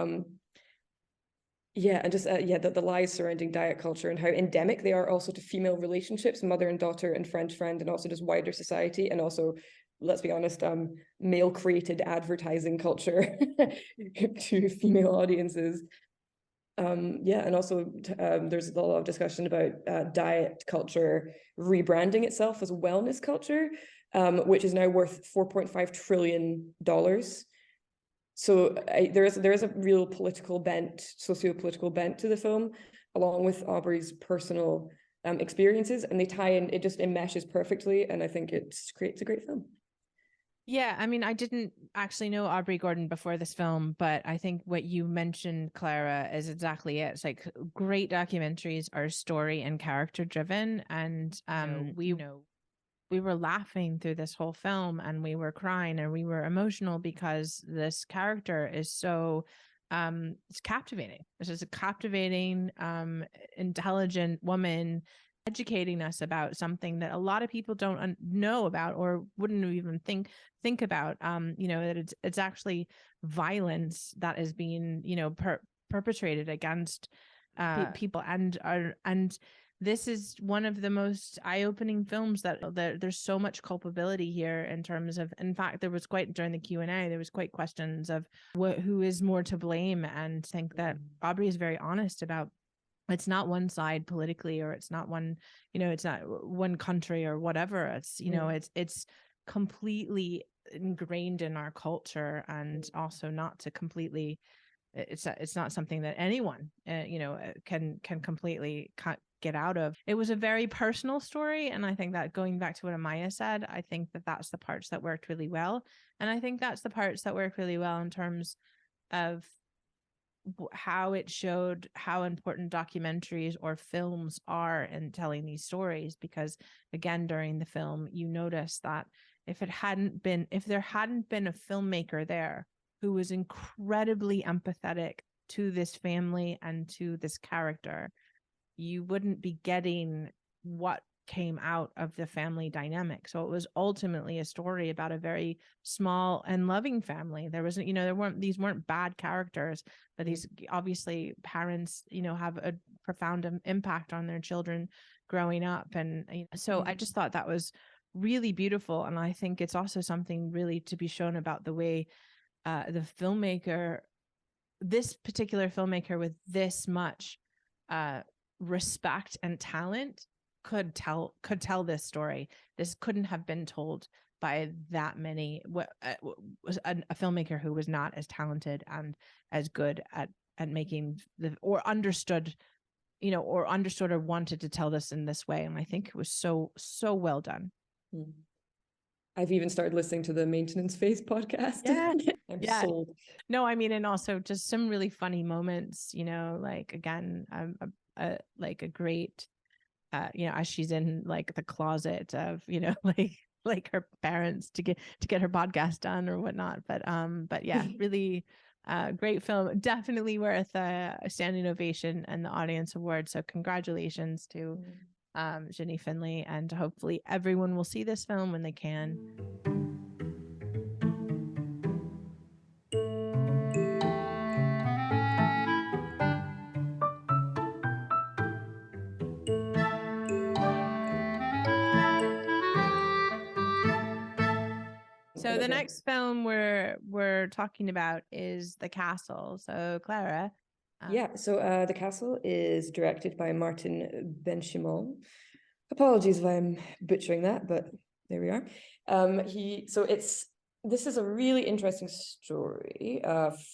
Yeah, and just the lies surrounding diet culture and how endemic they are also to female relationships, mother and daughter and friend, and also just wider society, and also, let's be honest, male created advertising culture to female audiences. And also there's a lot of discussion about diet culture rebranding itself as wellness culture, which is now worth $4.5 trillion. So there is a real political bent, socio-political bent to the film, along with Aubrey's personal experiences, and they tie in. It meshes perfectly, and I think it creates a great film. Yeah, I mean, I didn't actually know Aubrey Gordon before this film, but I think what you mentioned, Clara, is exactly it. It's like great documentaries are story and character driven, and we were laughing through this whole film, and we were crying, and we were emotional because this character is so it's captivating. This is a captivating, intelligent woman educating us about something that a lot of people don't know about or wouldn't even think about. That it's actually violence that is being perpetrated against people, and this is one of the most eye-opening films that there's so much culpability here in terms of, in fact, there was quite, during the Q&A, there was quite questions of who is more to blame, and I think that Aubrey is very honest about it's not one side politically, or it's not one, it's not one country or whatever. It's, it's completely ingrained in our culture, and also not to completely, it's not something that anyone, can completely get out of. It was a very personal story. And I think that, going back to what Amaya said, I think that that's the parts that worked really well. And I think that's the parts that work really well in terms of how it showed how important documentaries or films are in telling these stories. Because again, during the film, you notice that if there hadn't been a filmmaker there who was incredibly empathetic to this family and to this character, you wouldn't be getting what came out of the family dynamic. So it was ultimately a story about a very small and loving family. There wasn't, these weren't bad characters, but these obviously parents, have a profound impact on their children growing up. And so I just thought that was really beautiful. And I think it's also something really to be shown about the way the filmmaker, this particular filmmaker with this much respect and talent, could tell this story. This couldn't have been told by that many, a filmmaker who was not as talented and as good at making or understood or wanted to tell this in this way. And I think it was so well done. I've even started listening to the Maintenance Phase podcast. Yeah. I'm Yeah. sold. No, I mean, and also just some really funny moments, you know, like again, like a great, you know, as she's in like the closet of, you know, like her parents to get her podcast done or whatnot. But yeah, really great film. Definitely worth a standing ovation and the audience award. So congratulations to Ginny Finley, and hopefully everyone will see this film when they can. So the next film we're talking about is The Castle. So Clara. Yeah, so The Castle is directed by Martin Benchimol. Apologies if I'm butchering that, but there we are. This is a really interesting story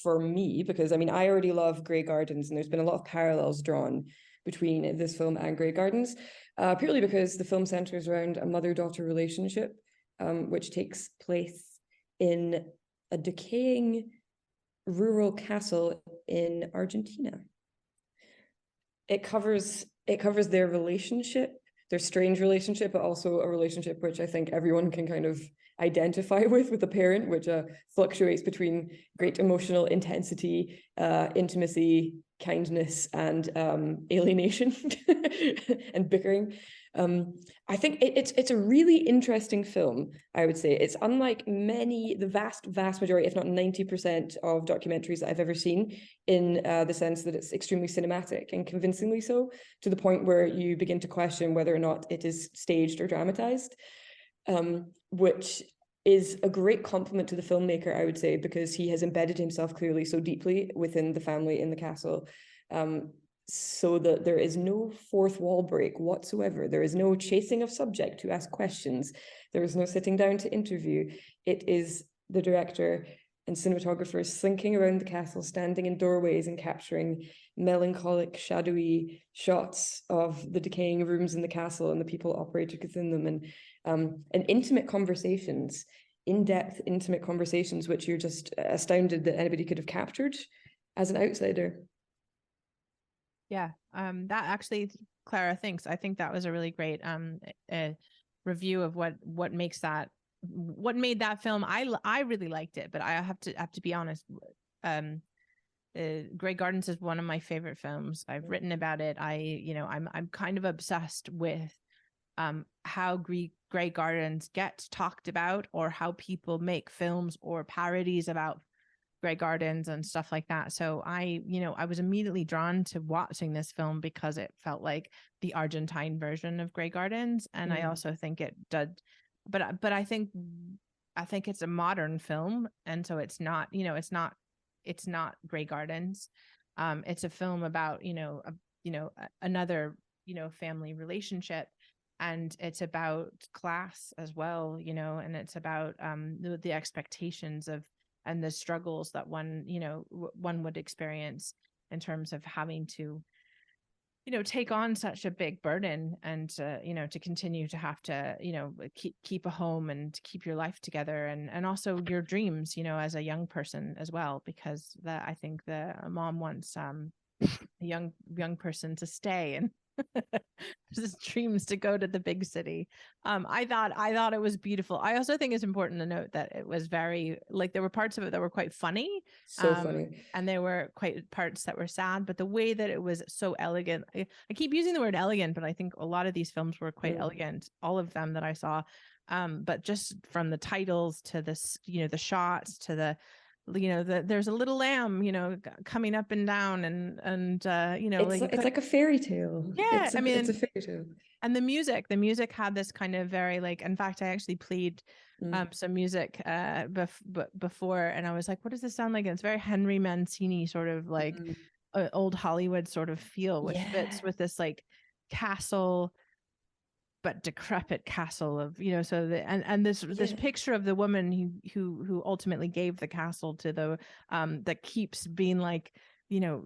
for me, because I mean, I already love Grey Gardens, and there's been a lot of parallels drawn between this film and Grey Gardens, purely because the film centers around a mother-daughter relationship, which takes place in a decaying rural castle in Argentina. It covers their relationship, their strange relationship, but also a relationship which I think everyone can kind of identify with a parent, which fluctuates between great emotional intensity, intimacy, kindness, and alienation and bickering. I think it's a really interesting film, I would say. It's unlike the vast majority, if not 90% of documentaries that I've ever seen, in the sense that it's extremely cinematic and convincingly so, to the point where you begin to question whether or not it is staged or dramatized, which is a great compliment to the filmmaker, I would say, because he has embedded himself clearly so deeply within the family in the castle, so that there is no fourth wall break whatsoever. There is no chasing of subject to ask questions. There is no sitting down to interview. It is the director and cinematographers slinking around the castle, standing in doorways and capturing melancholic, shadowy shots of the decaying rooms in the castle and the people operated within them, and intimate conversations, in-depth intimate conversations, which you're just astounded that anybody could have captured as an outsider. Yeah, that actually, Clara thinks, I think that was a really great review of what made that film. I really liked it, but I have to be honest. Grey Gardens is one of my favorite films. I've written about it. I'm kind of obsessed with how Grey Gardens gets talked about, or how people make films or parodies about Grey Gardens and stuff like that. So I was immediately drawn to watching this film because it felt like the Argentine version of Grey Gardens, and I also think it did. But I think it's a modern film, and so it's not Grey Gardens. It's a film about another family relationship, and it's about class as well, and it's about the expectations of and the struggles that one would experience in terms of having to take on such a big burden, and to continue to have to keep a home and keep your life together, and also your dreams as a young person as well, because I think the mom wants a young person to stay and just dreams to go to the big city. I thought it was beautiful. I also think it's important to note that it was very, like, there were parts of it that were quite funny. So funny. And there were quite parts that were sad, but the way that it was so elegant, I keep using the word elegant, but I think a lot of these films were quite elegant, all of them that I saw. But just from the titles to this, the shots to there's a little lamb, coming up and down, and it's like a fairy tale. Yeah, it's a fairy tale. And the music had this kind of very, like, in fact, I actually played some music before, and I was like, what does this sound like? And it's very Henry Mancini sort of like old Hollywood sort of feel, which fits with this like castle, but decrepit castle of this picture of the woman who ultimately gave the castle to the that keeps being like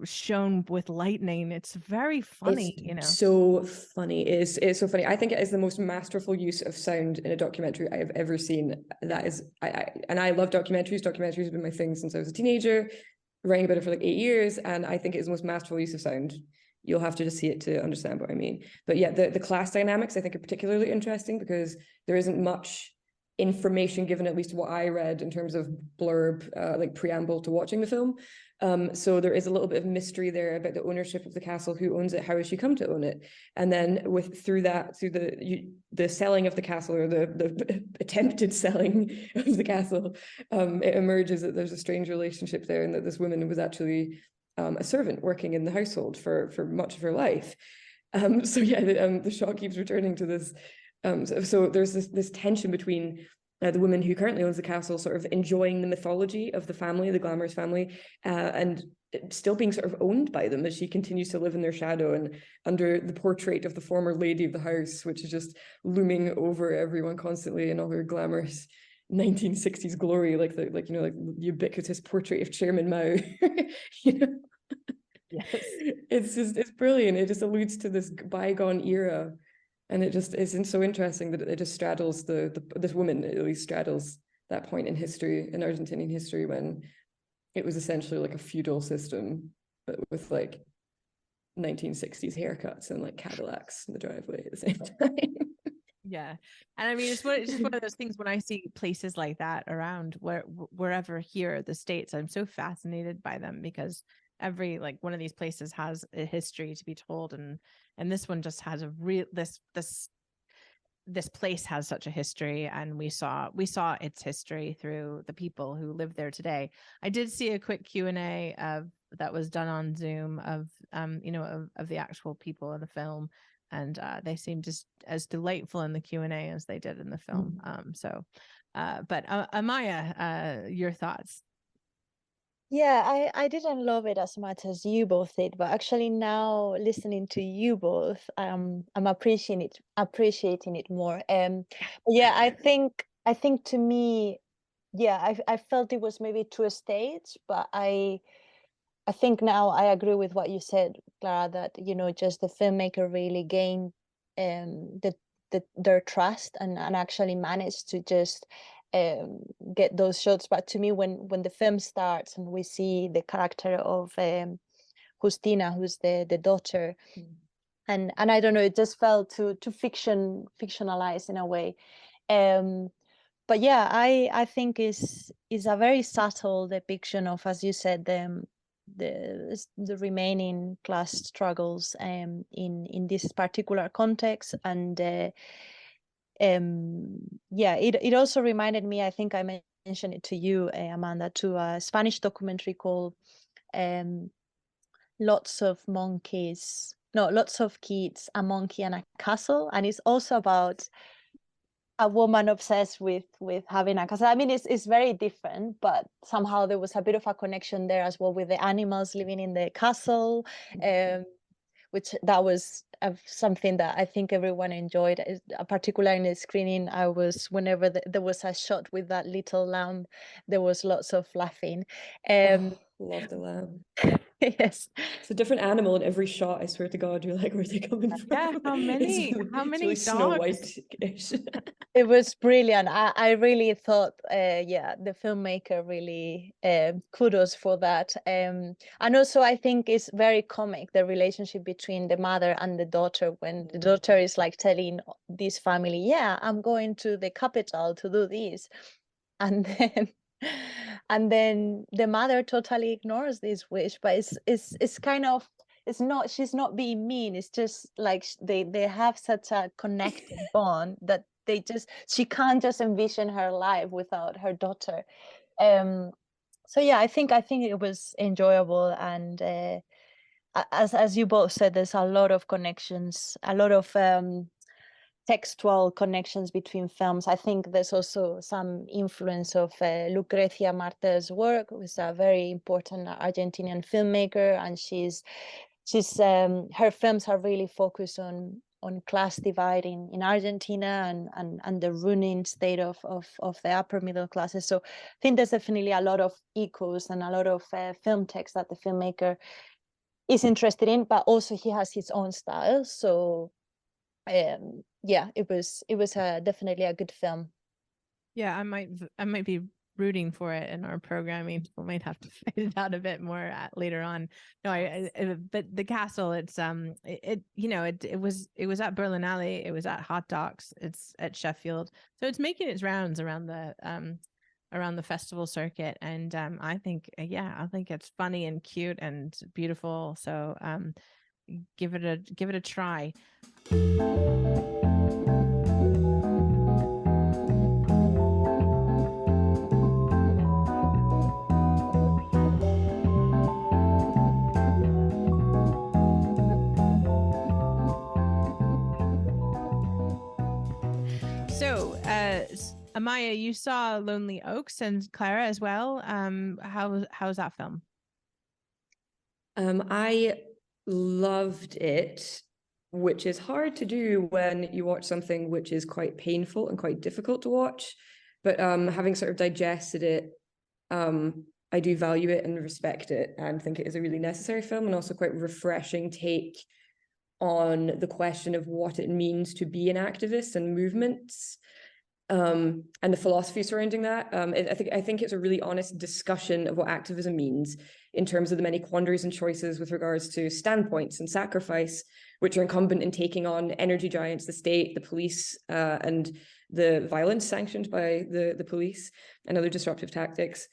shown with lightning. It's very funny, It's so funny. It's so funny. I think it is the most masterful use of sound in a documentary I have ever seen. That is, and I love documentaries. Documentaries have been my thing since I was a teenager, writing about it for like 8 years, and I think it is the most masterful use of sound. You'll have to just see it to understand what I mean. But yeah, the class dynamics I think are particularly interesting because there isn't much information given, at least what I read in terms of blurb, like preamble to watching the film. So there is a little bit of mystery there about the ownership of the castle, who owns it, how has she come to own it, and then through the selling of the castle, or the attempted selling of the castle, it emerges that there's a strange relationship there, and that this woman was actually a servant working in the household for much of her life. So yeah, the shot keeps returning to this. So there's this tension between the woman who currently owns the castle sort of enjoying the mythology of the family, the glamorous family, and still being sort of owned by them as she continues to live in their shadow and under the portrait of the former lady of the house, which is just looming over everyone constantly in all her glamorous 1960s glory, like the ubiquitous portrait of Chairman Mao. Yes. It's brilliant. It just alludes to this bygone era. And it just isn't so interesting that it just straddles this woman, at least straddles that point in history, in Argentinian history, when it was essentially like a feudal system, but with like 1960s haircuts and like Cadillacs in the driveway at the same time. Yeah. And I mean, it's just one of those things when I see places like that around wherever here, the States, I'm so fascinated by them because every like one of these places has a history to be told, and this one just has a real this place has such a history, and we saw its history through the people who live there today. I did see a quick Q&A that was done on Zoom of the actual people in the film, and they seemed just as delightful in the Q&A as they did in the film. But Amaya, your thoughts? Yeah, I didn't love it as much as you both did, but actually now listening to you both, I'm appreciating it more. Yeah, I think to me, yeah, I felt it was maybe too staged, but I think now I agree with what you said, Clara, that just the filmmaker really gained their trust and actually managed to just get those shots. But to me, when the film starts and we see the character of Justina, who's the daughter, and I don't know, it just felt too fictionalized in a way. But yeah, I think is a very subtle depiction of, as you said, the remaining class struggles in this particular context. And yeah, it also reminded me, I think I mentioned it to you, Amanda, to a Spanish documentary called Lots of Kids, a Monkey and a Castle, and it's also about a woman obsessed with having a castle. I mean, it's very different, but somehow there was a bit of a connection there as well with the animals living in the castle, which that was something that I think everyone enjoyed, particularly in the screening. Whenever there was a shot with that little lamb, there was lots of laughing. Love the lamb. Yes, it's a different animal in every shot. I swear to God, you're like, where's they coming from? Yeah, how many really Snow White-ish. It was brilliant. I really thought, yeah, the filmmaker really kudos for that. And also, I think it's very comic, the relationship between the mother and the daughter, when the daughter is like telling this family, yeah, I'm going to the capital to do this, and then the mother totally ignores this wish. But it's kind of, she's not being mean, it's just like they have such a connected bond that she can't just envision her life without her daughter. So yeah, I think it was enjoyable, and as you both said, there's a lot of connections, a lot of textual connections between films. I think there's also some influence of Lucrecia Martel's work, who's a very important Argentinian filmmaker, and her films are really focused on class divide in Argentina and the ruining state of the upper middle classes. So I think there's definitely a lot of echoes and a lot of film text that the filmmaker is interested in, but also he has his own style. So yeah, it was definitely a good film. Yeah, I might be rooting for it in our programming. We might have to fight it out a bit more later on. No, but the castle, it's it was at Berlinale, it was at Hot Docs, it's at Sheffield, so it's making its rounds around the festival circuit, and I think it's funny and cute and beautiful. So give it a try. So, Amaya, you saw Lonely Oaks, and Clara as well. How's that film? I loved it, which is hard to do when you watch something which is quite painful and quite difficult to watch. But having sort of digested it, I do value it and respect it, and think it is a really necessary film, and also quite refreshing take on the question of what it means to be an activist and movements, and the philosophy surrounding that. I think it's a really honest discussion of what activism means in terms of the many quandaries and choices with regards to standpoints and sacrifice, which are incumbent in taking on energy giants, the state, the police, and the violence sanctioned by the police and other disruptive tactics.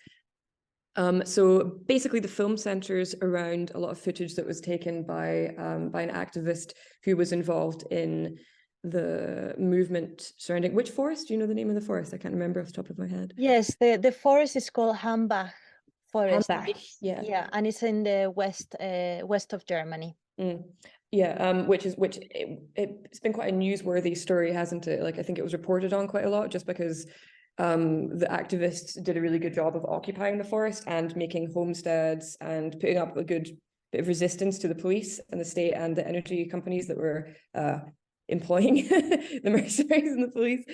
So basically the film centers around a lot of footage that was taken by an activist who was involved in the movement surrounding which forest? Do you know the name of the forest? I can't remember off the top of my head. Yes, the forest is called Hambach Forest. Hambach, yeah. Yeah, and it's in the west of Germany. Yeah, it's been quite a newsworthy story, hasn't it? Like, I think it was reported on quite a lot just because the activists did a really good job of occupying the forest and making homesteads and putting up a good bit of resistance to the police and the state and the energy companies that were employing the mercenaries and the police.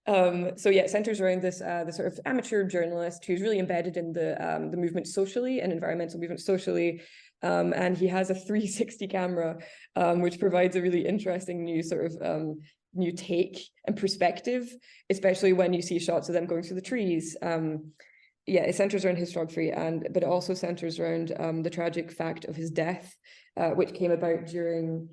So yeah, it centers around this the sort of amateur journalist who's really embedded in the movement socially and environmental movement socially. And he has a 360 camera, which provides a really interesting new sort of new take and perspective, especially when you see shots of them going through the trees. Yeah, it centers around his photography, but it also centers around the tragic fact of his death, which came about during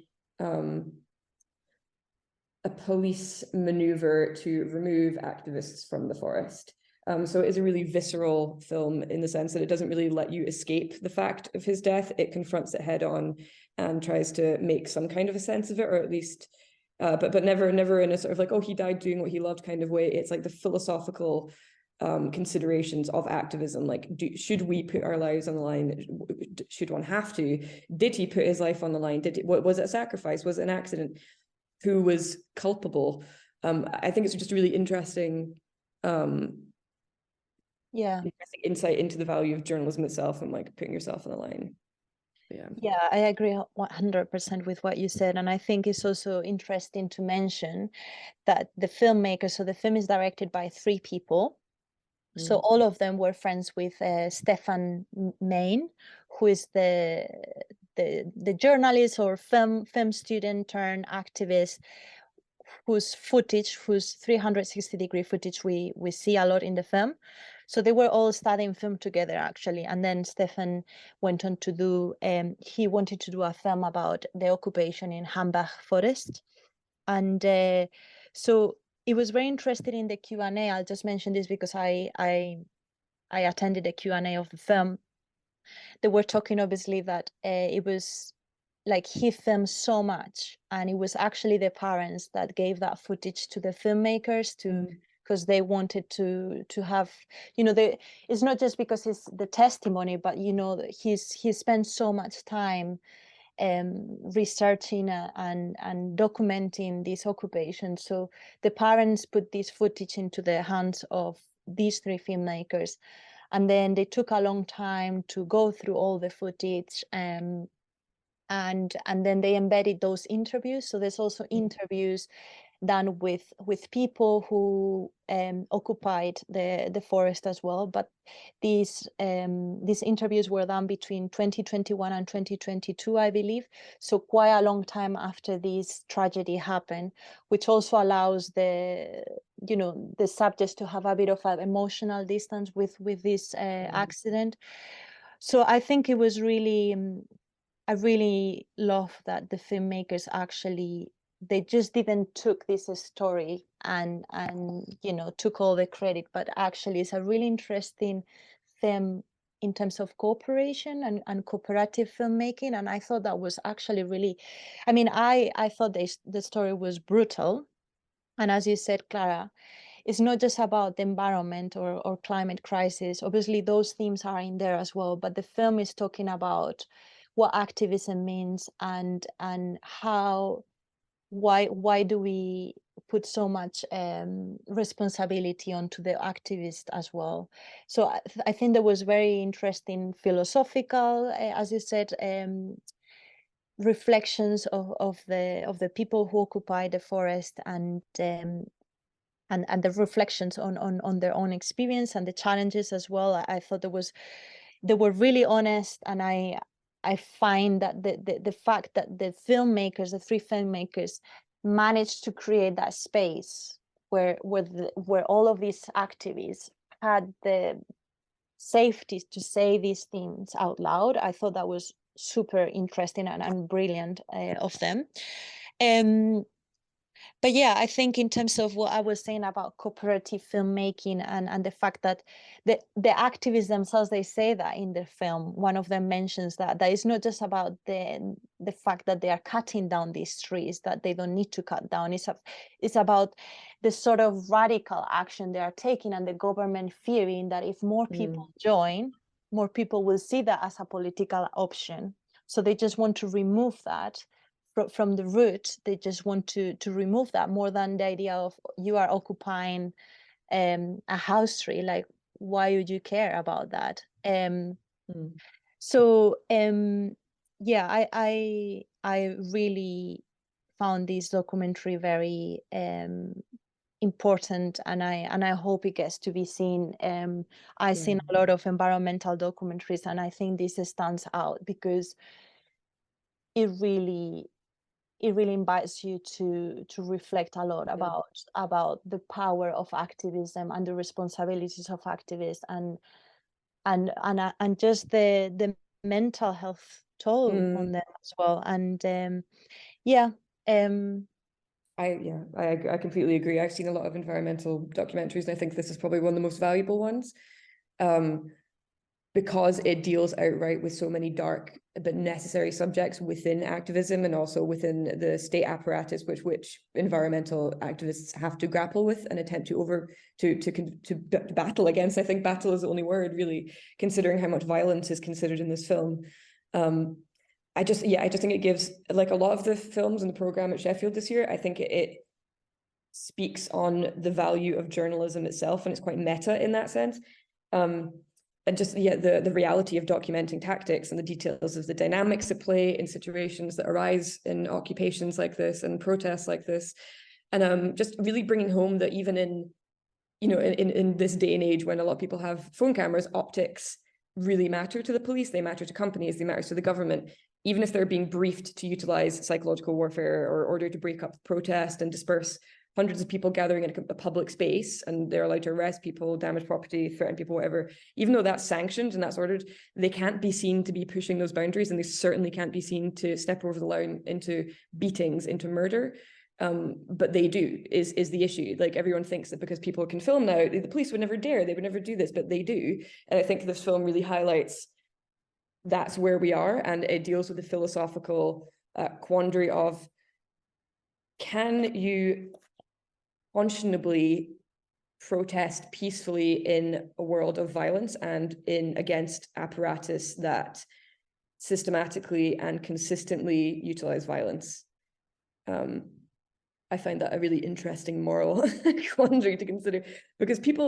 a police maneuver to remove activists from the forest. So it is a really visceral film in the sense that it doesn't really let you escape the fact of his death. It confronts it head on and tries to make some kind of a sense of it, or at least, but never in a sort of like, oh, he died doing what he loved kind of way. It's like the philosophical considerations of activism, like should we put our lives on the line? Should one have to? Did he put his life on the line? Was it a sacrifice? Was it an accident? Who was culpable? I think it's just a really interesting insight into the value of journalism itself and like putting yourself on the line. Yeah, I agree 100% with what you said, and I think it's also interesting to mention that the filmmaker, so the film is directed by 3 people. So all of them were friends with Stefan Main, who is the journalist or film student turned activist, whose 360-degree footage we see a lot in the film. So they were all studying film together, actually. And then Stefan went on to do, he wanted to do a film about the occupation in Hambach Forest. And so it was very interesting in the Q&A. I'll just mention this because I attended the Q&A of the film. They were talking, obviously, that it was like he filmed so much, and it was actually the parents that gave that footage to the filmmakers because they wanted to have, it's not just because it's the testimony, but he spent so much time researching and documenting this occupation. So the parents put this footage into the hands of these 3 filmmakers, and then they took a long time to go through all the footage, and and then they embedded those interviews. So there's also interviews done with people who occupied the forest as well. But these interviews were done between 2021 and 2022, I believe. So quite a long time after this tragedy happened, which also allows the subjects to have a bit of an emotional distance with this accident. So I think it was really, I really love that the filmmakers actually, they just didn't took this story and took all the credit, but actually it's a really interesting theme in terms of cooperation and cooperative filmmaking. And I thought that was actually really, I mean, I thought the story was brutal. And as you said, Clara, it's not just about the environment or climate crisis. Obviously, those themes are in there as well, but the film is talking about what activism means and how, why do we put so much responsibility onto the activist as well. So I think there was very interesting philosophical, as you said, reflections of the people who occupy the forest and the reflections on their own experience and the challenges as well. I thought they were really honest, and I find that the fact that the filmmakers, the three filmmakers, managed to create that space where all of these activists had the safety to say these things out loud. I thought that was super interesting and brilliant of them. But yeah, I think in terms of what I was saying about cooperative filmmaking and the fact that the activists themselves, they say that in the film. One of them mentions that it's not just about the fact that they are cutting down these trees that they don't need to cut down. It's about the sort of radical action they are taking, and the government fearing that if more people join, more people will see that as a political option. So they just want to remove that from the root. They just want to remove that, more than the idea of you are occupying a house tree. Like, why would you care about that? So yeah, I really found this documentary very important, and I hope it gets to be seen. I've seen a lot of environmental documentaries, and I think this stands out because it really invites you to reflect a lot about the power of activism and the responsibilities of activists and just the mental health toll on them as well. And I completely agree. I've seen a lot of environmental documentaries, and I think this is probably one of the most valuable ones, because it deals outright with so many dark but necessary subjects within activism and also within the state apparatus, which environmental activists have to grapple with and attempt to battle against. I think battle is the only word, really, considering how much violence is considered in this film. I just think it gives, like a lot of the films in the program at Sheffield this year, I think it speaks on the value of journalism itself, and it's quite meta in that sense. And just, the reality of documenting tactics and the details of the dynamics at play in situations that arise in occupations like this and protests like this. And just really bringing home that even in this day and age when a lot of people have phone cameras, optics really matter to the police, they matter to companies, they matter to the government, even if they're being briefed to utilize psychological warfare or order to break up protest and disperse hundreds of people gathering in a public space, and they're allowed to arrest people, damage property, threaten people, whatever. Even though that's sanctioned and that's ordered, they can't be seen to be pushing those boundaries, and they certainly can't be seen to step over the line into beatings, into murder. But they do, is the issue. Like, everyone thinks that because people can film now, the police would never dare, they would never do this, but they do. And I think this film really highlights that's where we are, and it deals with the philosophical quandary of, can you unconscionably protest peacefully in a world of violence and against apparatus that systematically and consistently utilize violence? I find that a really interesting moral quandary to consider, because people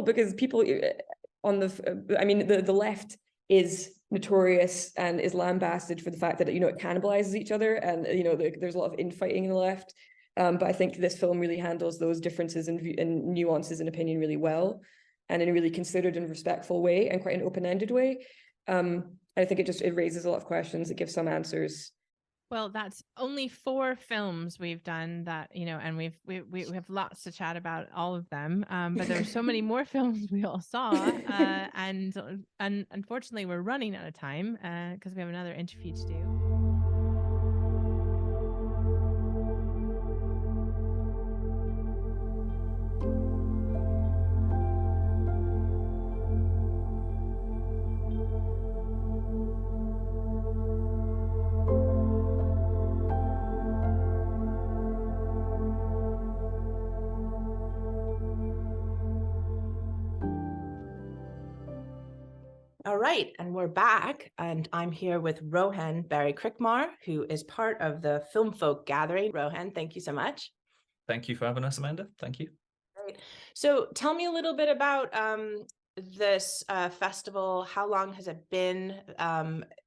on the left is notorious and is lambasted for the fact that, you know, it cannibalizes each other, and, you know, there's a lot of infighting in the left. But I think this film really handles those differences and nuances in opinion really well, and in a really considered and respectful way, and quite an open-ended way. I think it raises a lot of questions. It gives some answers. Well, that's only 4 films we've done that, you know, and we have lots to chat about all of them. But there's so many more films we all saw, and unfortunately we're running out of time because we have another interview to do. All right, and we're back, and I'm here with Rohan Berry Crickmar, who is part of the Film Folk Gathering. Rohan, thank you so much. Thank you for having us, Amanda. Thank you. Great. So tell me a little bit about this festival. How long has it been?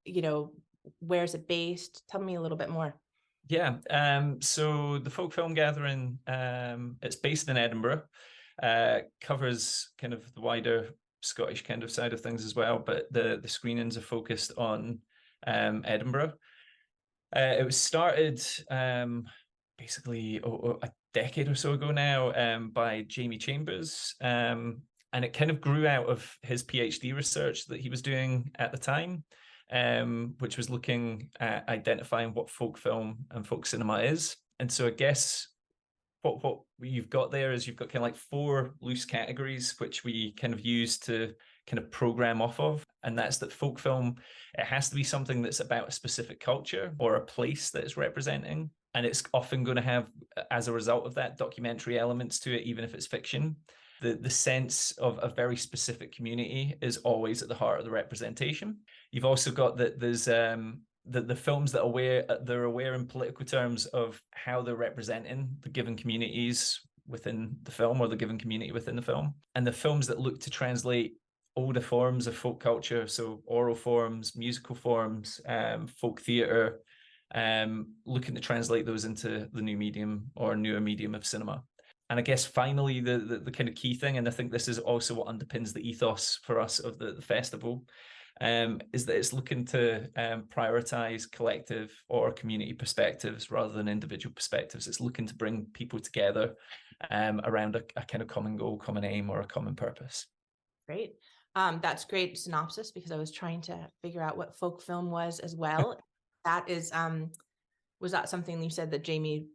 You know, where's it based? Tell me a little bit more. Yeah, so the Folk Film Gathering, it's based in Edinburgh, covers kind of the wider Scottish kind of side of things as well, but the screenings are focused on Edinburgh. It was started basically a decade or so ago now by Jamie Chambers, and it kind of grew out of his PhD research that he was doing at the time, which was looking at identifying what folk film and folk cinema is. And so I guess what you've got there is you've got kind of like 4 loose categories which we kind of use to kind of program off of, and that's that folk film, it has to be something that's about a specific culture or a place that it's representing, and it's often going to have, as a result of that, documentary elements to it, even if it's fiction. The sense of a very specific community is always at the heart of the representation. You've also got that there's the films that they're aware in political terms of how they're representing the given communities within the film, or the given community within the film. And the films that look to translate older forms of folk culture, so oral forms, musical forms, folk theatre, looking to translate those into the new medium or newer medium of cinema. And I guess finally, the kind of key thing, and I think this is also what underpins the ethos for us of the festival, is that it's looking to prioritize collective or community perspectives rather than individual perspectives. It's looking to bring people together around a kind of common goal, common aim, or a common purpose. Great. That's great synopsis, because I was trying to figure out what folk film was as well. That is, was that something you said that Jamie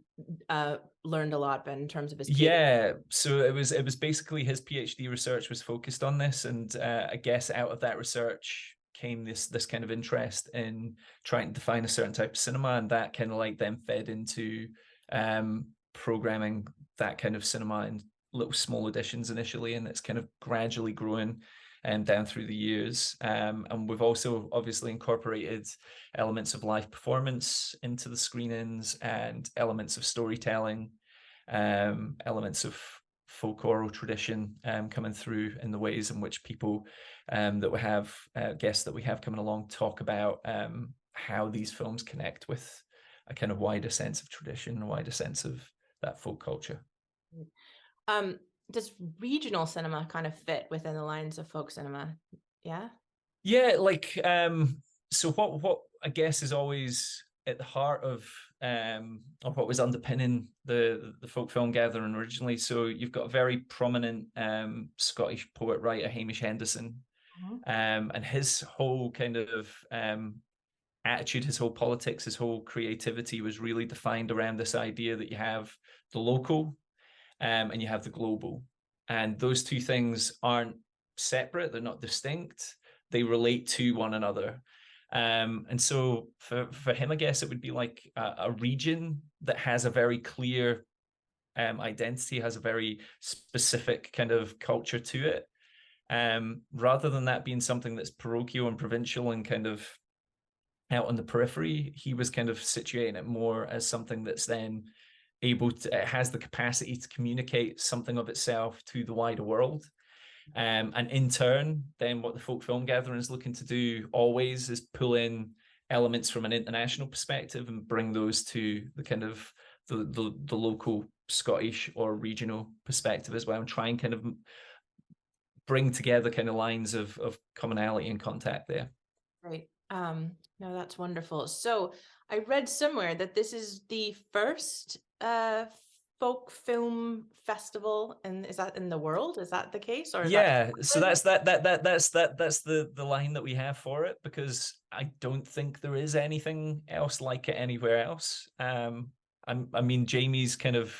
learned a lot in terms of his PhD? Yeah, so it was basically his PhD research was focused on this, and I guess out of that research came this kind of interest in trying to define a certain type of cinema, and that kind of like then fed into programming that kind of cinema in little small editions initially, and it's kind of gradually growing down through the years. And we've also obviously incorporated elements of live performance into the screenings, and elements of storytelling, elements of folk oral tradition coming through in the ways in which people that we have, guests that we have coming along, talk about how these films connect with a kind of wider sense of tradition, a wider sense of that folk culture. Does regional cinema kind of fit within the lines of folk cinema? Yeah. Yeah, like so what I guess is always at the heart of what was underpinning the folk film gathering originally. So you've got a very prominent Scottish poet writer, Hamish Henderson, and his whole kind of attitude, his whole politics, his whole creativity was really defined around this idea that you have the local and you have the global, and those two things aren't separate, they're not distinct, they relate to one another. And so for him, I guess it would be like a region that has a very clear identity, has a very specific kind of culture to it, rather than that being something that's parochial and provincial and kind of out on the periphery. He was kind of situating it more as something that's then able to, it has the capacity to communicate something of itself to the wider world. And in turn, then what the Folk Film Gathering is looking to do always is pull in elements from an international perspective and bring those to the kind of the local Scottish or regional perspective as well, and try and kind of bring together kind of lines of commonality and contact there. Great. No, that's wonderful. So I read somewhere that this is the first folk film festival, and is that in the world? Is that the case? Or is So that's the line that we have for it, because I don't think there is anything else like it anywhere else. I mean, Jamie's kind of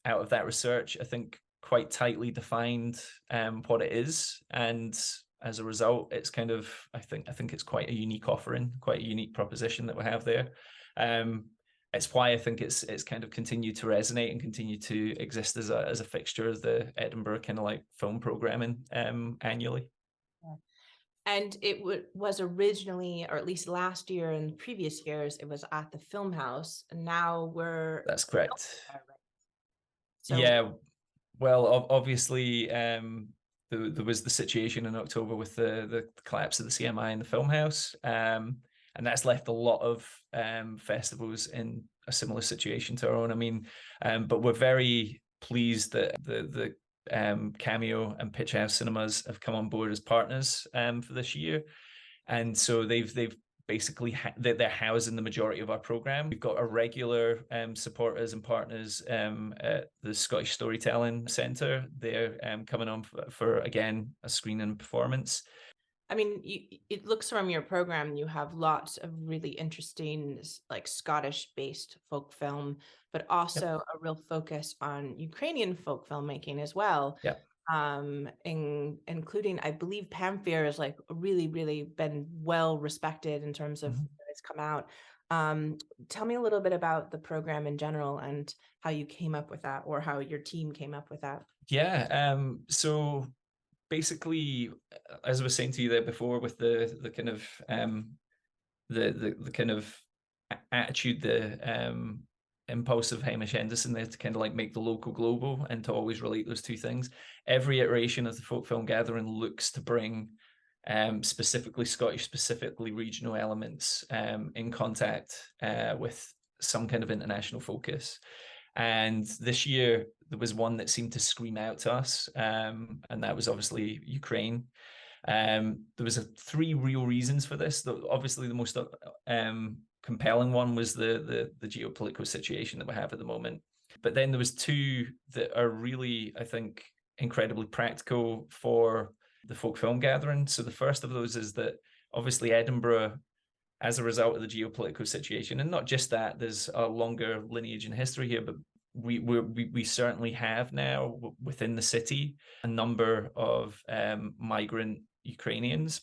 out of that research, I think, quite tightly defined what it is, and as a result, it's kind of I think it's quite a unique offering, quite a unique proposition that we have there. It's why I think it's kind of continued to resonate and continue to exist as a fixture of the Edinburgh kind of like film programming annually. And it was originally, or at least last year and previous years, it was at the Film House, and now we're... That's correct. So... Yeah, well, obviously, there was the situation in October with the collapse of the CMI in the Film House, and that's left a lot of festivals in a similar situation to our own. I mean, but we're very pleased that the Cameo and Pitch House Cinemas have come on board as partners for this year, and so they've basically they're housing the majority of our program. We've got our regular supporters and partners at the Scottish Storytelling Centre. They're coming on for again a screening performance. I mean, it looks from your program, you have lots of really interesting, like Scottish-based folk film, but also a real focus on Ukrainian folk filmmaking as well. Yeah. Including, I believe, Pamphir is like really, really been well respected in terms of when it's come out. Tell me a little bit about the program in general and how you came up with that, or how your team came up with that. Yeah. So basically, as I was saying to you there before, with the kind of the kind of attitude, the impulse of Hamish Henderson there to kind of like make the local global and to always relate those two things. Every iteration of the Folk Film Gathering looks to bring specifically Scottish, specifically regional elements in contact with some kind of international focus. And this year there was one that seemed to scream out to us, and that was obviously Ukraine. There was three real reasons for this. Obviously, the most compelling one was the geopolitical situation that we have at the moment. But then there was two that are really, I think, incredibly practical for the Folk Film Gathering. So the first of those is that obviously Edinburgh, as a result of the geopolitical situation, and not just that, there's a longer lineage in history here, but we certainly have now within the city a number of migrant Ukrainians,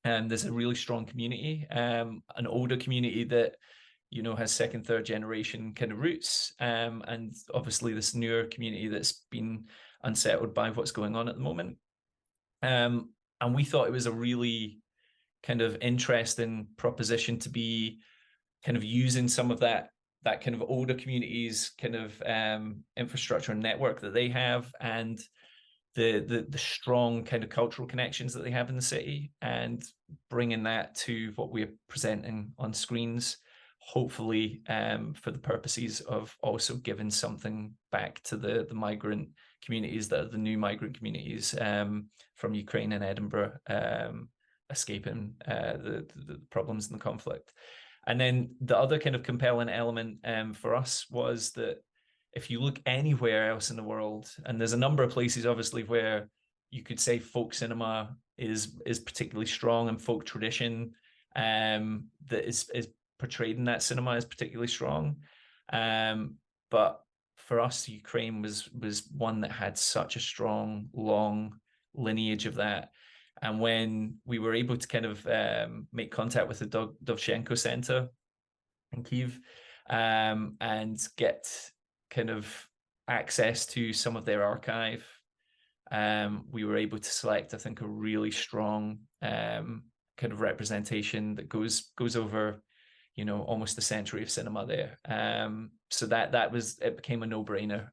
and there's a really strong community, an older community that has second, third generation kind of roots, and obviously this newer community that's been unsettled by what's going on at the moment, and we thought it was a really kind of interesting proposition to be kind of using some of that kind of older communities kind of infrastructure and network that they have, and the strong kind of cultural connections that they have in the city, and bringing that to what we're presenting on screens, hopefully for the purposes of also giving something back to the migrant communities that are the new migrant communities from Ukraine and Edinburgh, escaping the problems and the conflict. And then the other kind of compelling element for us was that if you look anywhere else in the world, and there's a number of places obviously where you could say folk cinema is particularly strong, and folk tradition that is portrayed in that cinema is particularly strong, but for us Ukraine was one that had such a strong long lineage of that. And when we were able to kind of make contact with the Dovchenko Center in Kyiv and get kind of access to some of their archive, we were able to select, I think, a really strong kind of representation that goes over, almost a century of cinema there. So it became a no-brainer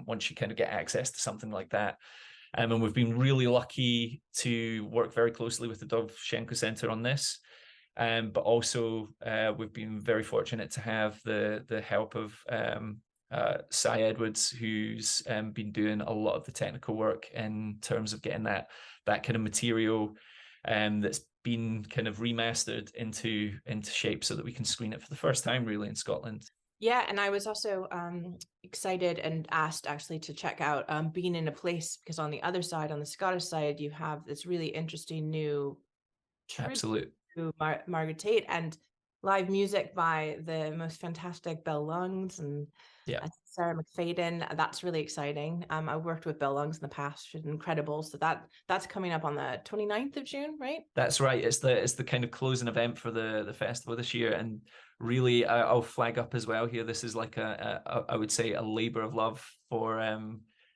once you kind of get access to something like that. And we've been really lucky to work very closely with the Dovzhenko Centre on this. But also we've been very fortunate to have the help of Cy Edwards, who's been doing a lot of the technical work in terms of getting that kind of material that's been kind of remastered into shape so that we can screen it for the first time really in Scotland. Yeah, and I was also excited and asked actually to check out Being in a Place, because on the other side, on the Scottish side, you have this really interesting new Absolute to Margaret Tate and live music by the most fantastic Bell Lungs and Sarah McFadden. That's really exciting. I worked with Bell Lungs in the past, which is incredible. So that's coming up on the 29th of June, right? That's right. It's the kind of closing event for the festival this year, and really I'll flag up as well here. This is like I would say a labor of love for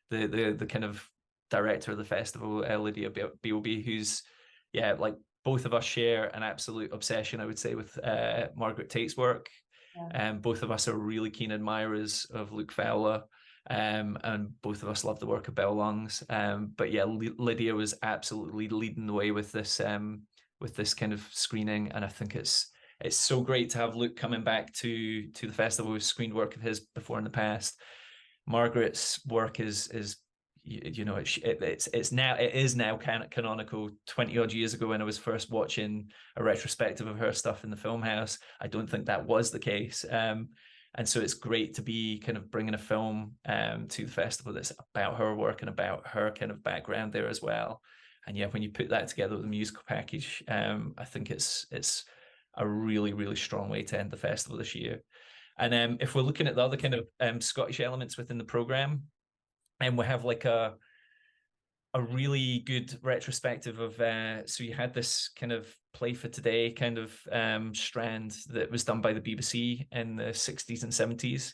the kind of director of the festival, Lydia Beoby, who's like both of us share an absolute obsession, I would say, with Margaret Tate's work. Both of us are really keen admirers of Luke Fowler, and both of us love the work of Bell Lungs. But yeah, Lydia was absolutely leading the way with this kind of screening, and I think it's so great to have Luke coming back to the festival. We've screened work of his before in the past. Margaret's work is it is now canonical. 20 odd years ago, when I was first watching a retrospective of her stuff in the Film House, I don't think that was the case. And so it's great to be kind of bringing a film to the festival that's about her work and about her kind of background there as well. And yeah, when you put that together with a musical package, I think it's a really, really strong way to end the festival this year. And if we're looking at the other kind of Scottish elements within the programme, and we have like a really good retrospective of so you had this kind of Play for Today kind of strand that was done by the BBC in the 60s and 70s,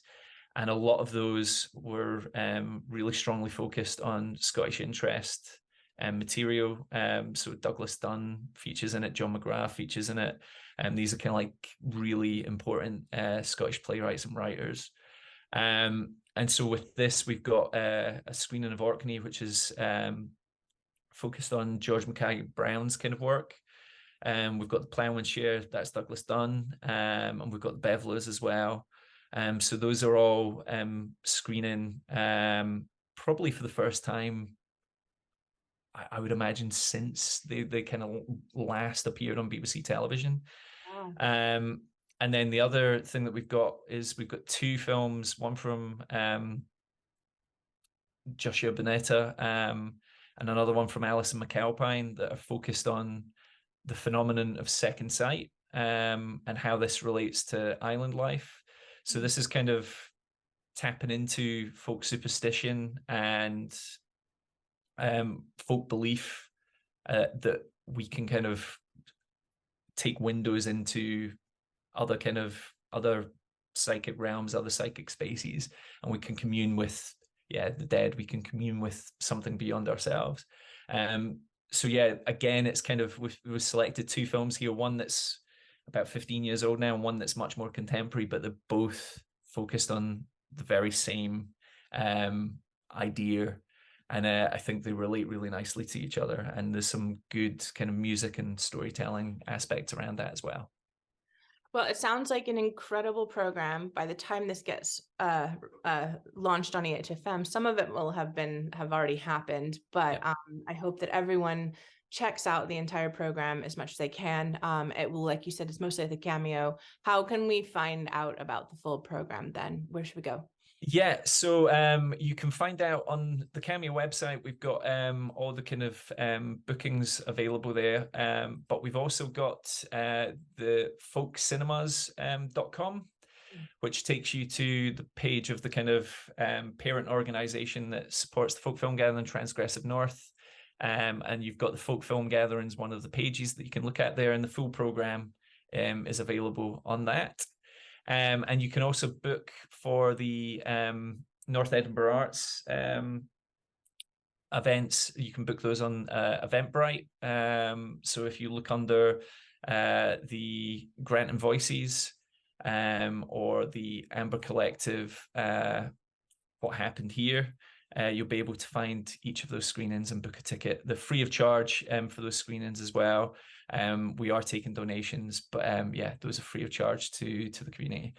and a lot of those were really strongly focused on Scottish interest and material. So Douglas Dunn features in it, John McGrath features in it, and these are kind of like really important Scottish playwrights and writers. And so with this, we've got a screening of Orkney, which is focused on George Mackay Brown's kind of work. We've got the Ploughman's Share, that's Douglas Dunn, and we've got the Bevelers as well. So those are all screening probably for the first time, I would imagine, since they kind of last appeared on BBC television. Wow. And then the other thing that we've got two films, one from Joshua Bonetta and another one from Alison McAlpine, that are focused on the phenomenon of second sight and how this relates to island life. So this is kind of tapping into folk superstition and folk belief that we can kind of take windows into other psychic realms, other psychic spaces, and we can commune with the dead. We can commune with something beyond ourselves. So yeah, again, it's kind of we've selected two films here, one that's about 15 years old now and one that's much more contemporary, but they're both focused on the very same idea, and I think they relate really nicely to each other, and there's some good kind of music and storytelling aspects around that as well. Well, it sounds like an incredible program. By the time this gets launched on EHFM, some of it will have already happened, but I hope that everyone checks out the entire program as much as they can. It will, like you said, it's mostly the Cameo. How can we find out about the full program then? Where should we go? Yeah, so you can find out on the Cameo website. We've got all the kind of bookings available there, but we've also got the folkcinemas.com, which takes you to the page of the kind of parent organisation that supports the Folk Film Gathering, Transgressive North, and you've got the Folk Film Gatherings, one of the pages that you can look at there, and the full programme is available on that. And you can also book for the North Edinburgh Arts events. You can book those on Eventbrite. So if you look under the Grant and Voices or the Amber Collective, What Happened Here, you'll be able to find each of those screenings and book a ticket. They're free of charge for those screenings as well. We are taking donations, but yeah, those are free of charge to the community.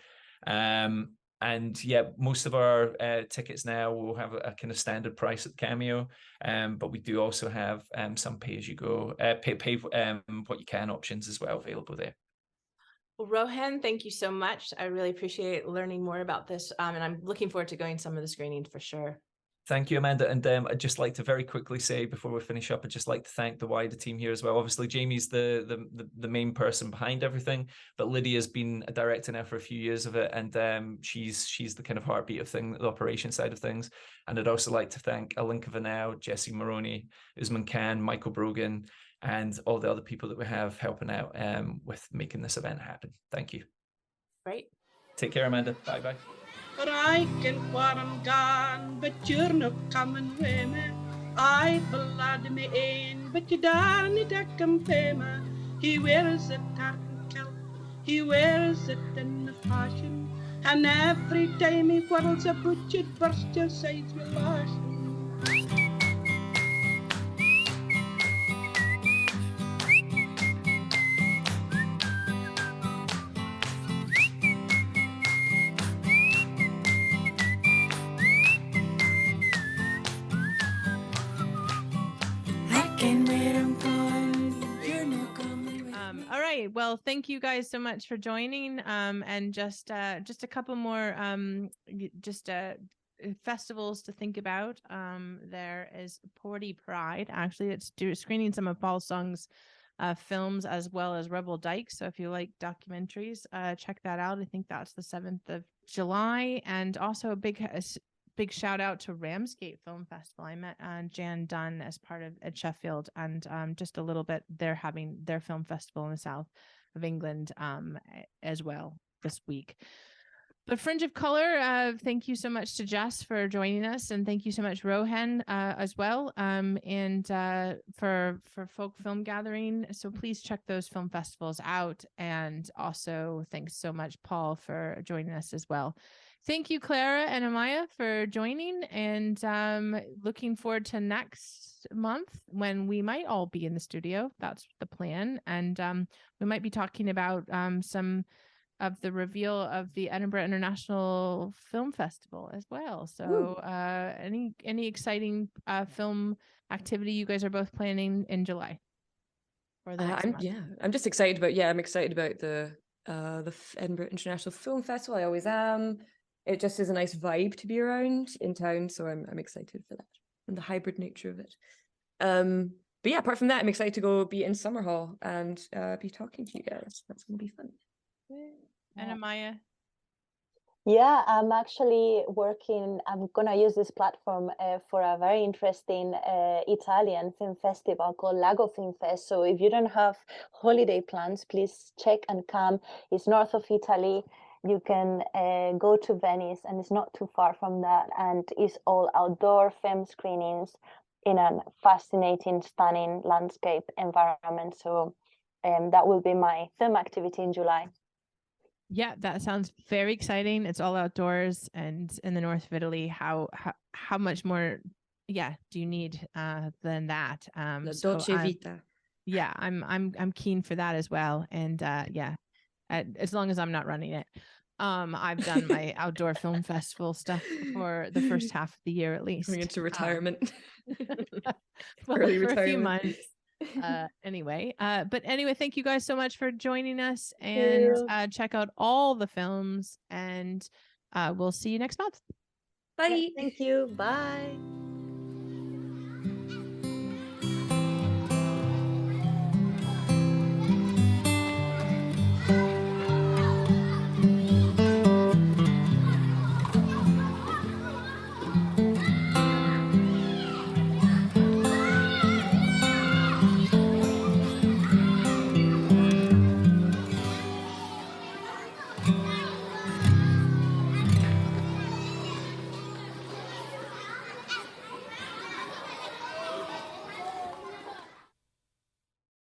And yeah, most of our tickets now will have a kind of standard price at Cameo, but we do also have some pay-as-you-go, pay what you can options as well available there. Well, Rohan, thank you so much. I really appreciate learning more about this, and I'm looking forward to going to some of the screenings for sure. Thank you, Amanda. And I'd just like to very quickly say before we finish up, I'd just like to thank the wider team here as well. Obviously, Jamie's the main person behind everything, but Lydia's been a director now for a few years of it, and she's the kind of heartbeat of the operation side of things. And I'd also like to thank Alinka Vanau, Jesse Maroney, Usman Khan, Michael Brogan, and all the other people that we have helping out with making this event happen. Thank you. Great. Take care, Amanda. Bye-bye. But I can where I'm gone, but you're not coming with me. I blood me in, but you darn take him pay me. He wears a tartan kilt, he wears it in the fashion, and every time he quarrels a butcher burst your sides with lashing. All right. Well, thank you guys so much for joining. And just a couple more festivals to think about. There is Porty Pride. Actually, it's screening some of Paul Sung's films as well as Rebel Dyke. So if you like documentaries, check that out. I think that's the 7th of July. And also a big shout out to Ramsgate Film Festival. I met Jan Dunn as part of at Sheffield, and just a little bit, they're having their film festival in the south of England as well this week. But Fringe of Color, thank you so much to Jess for joining us, and thank you so much Rohan as well, and for Folk Film Gathering. So please check those film festivals out, and also thanks so much Paul for joining us as well. Thank you, Clara and Amaya, for joining, and looking forward to next month when we might all be in the studio. That's the plan. And we might be talking about some of the reveal of the Edinburgh International Film Festival as well. So any exciting film activity you guys are both planning in July? Or the next month? I'm just excited about, I'm excited about the Edinburgh International Film Festival. I always am. It just is a nice vibe to be around in town, so I'm excited for that and the hybrid nature of it. But yeah, apart from that, I'm excited to go be in Summerhall and be talking to you guys. That's going to be fun. And Amaya? Yeah, I'm actually working. I'm going to use this platform for a very interesting Italian film festival called Lago Film Fest. So if you don't have holiday plans, please check and come. It's north of Italy. You can go to Venice, and it's not too far from that. And it's all outdoor film screenings in a fascinating, stunning landscape environment. So that will be my film activity in July. Yeah, that sounds very exciting. It's all outdoors and in the north of Italy. How much more, do you need than that? La dolce vita. Yeah, I'm keen for that as well. And as long as I'm not running it. I've done my outdoor film festival stuff for the first half of the year at least. Going into retirement. Well, Early for retirement. a few months. Anyway, thank you guys so much for joining us, and check out all the films, and we'll see you next month. Bye. Thank you. Bye.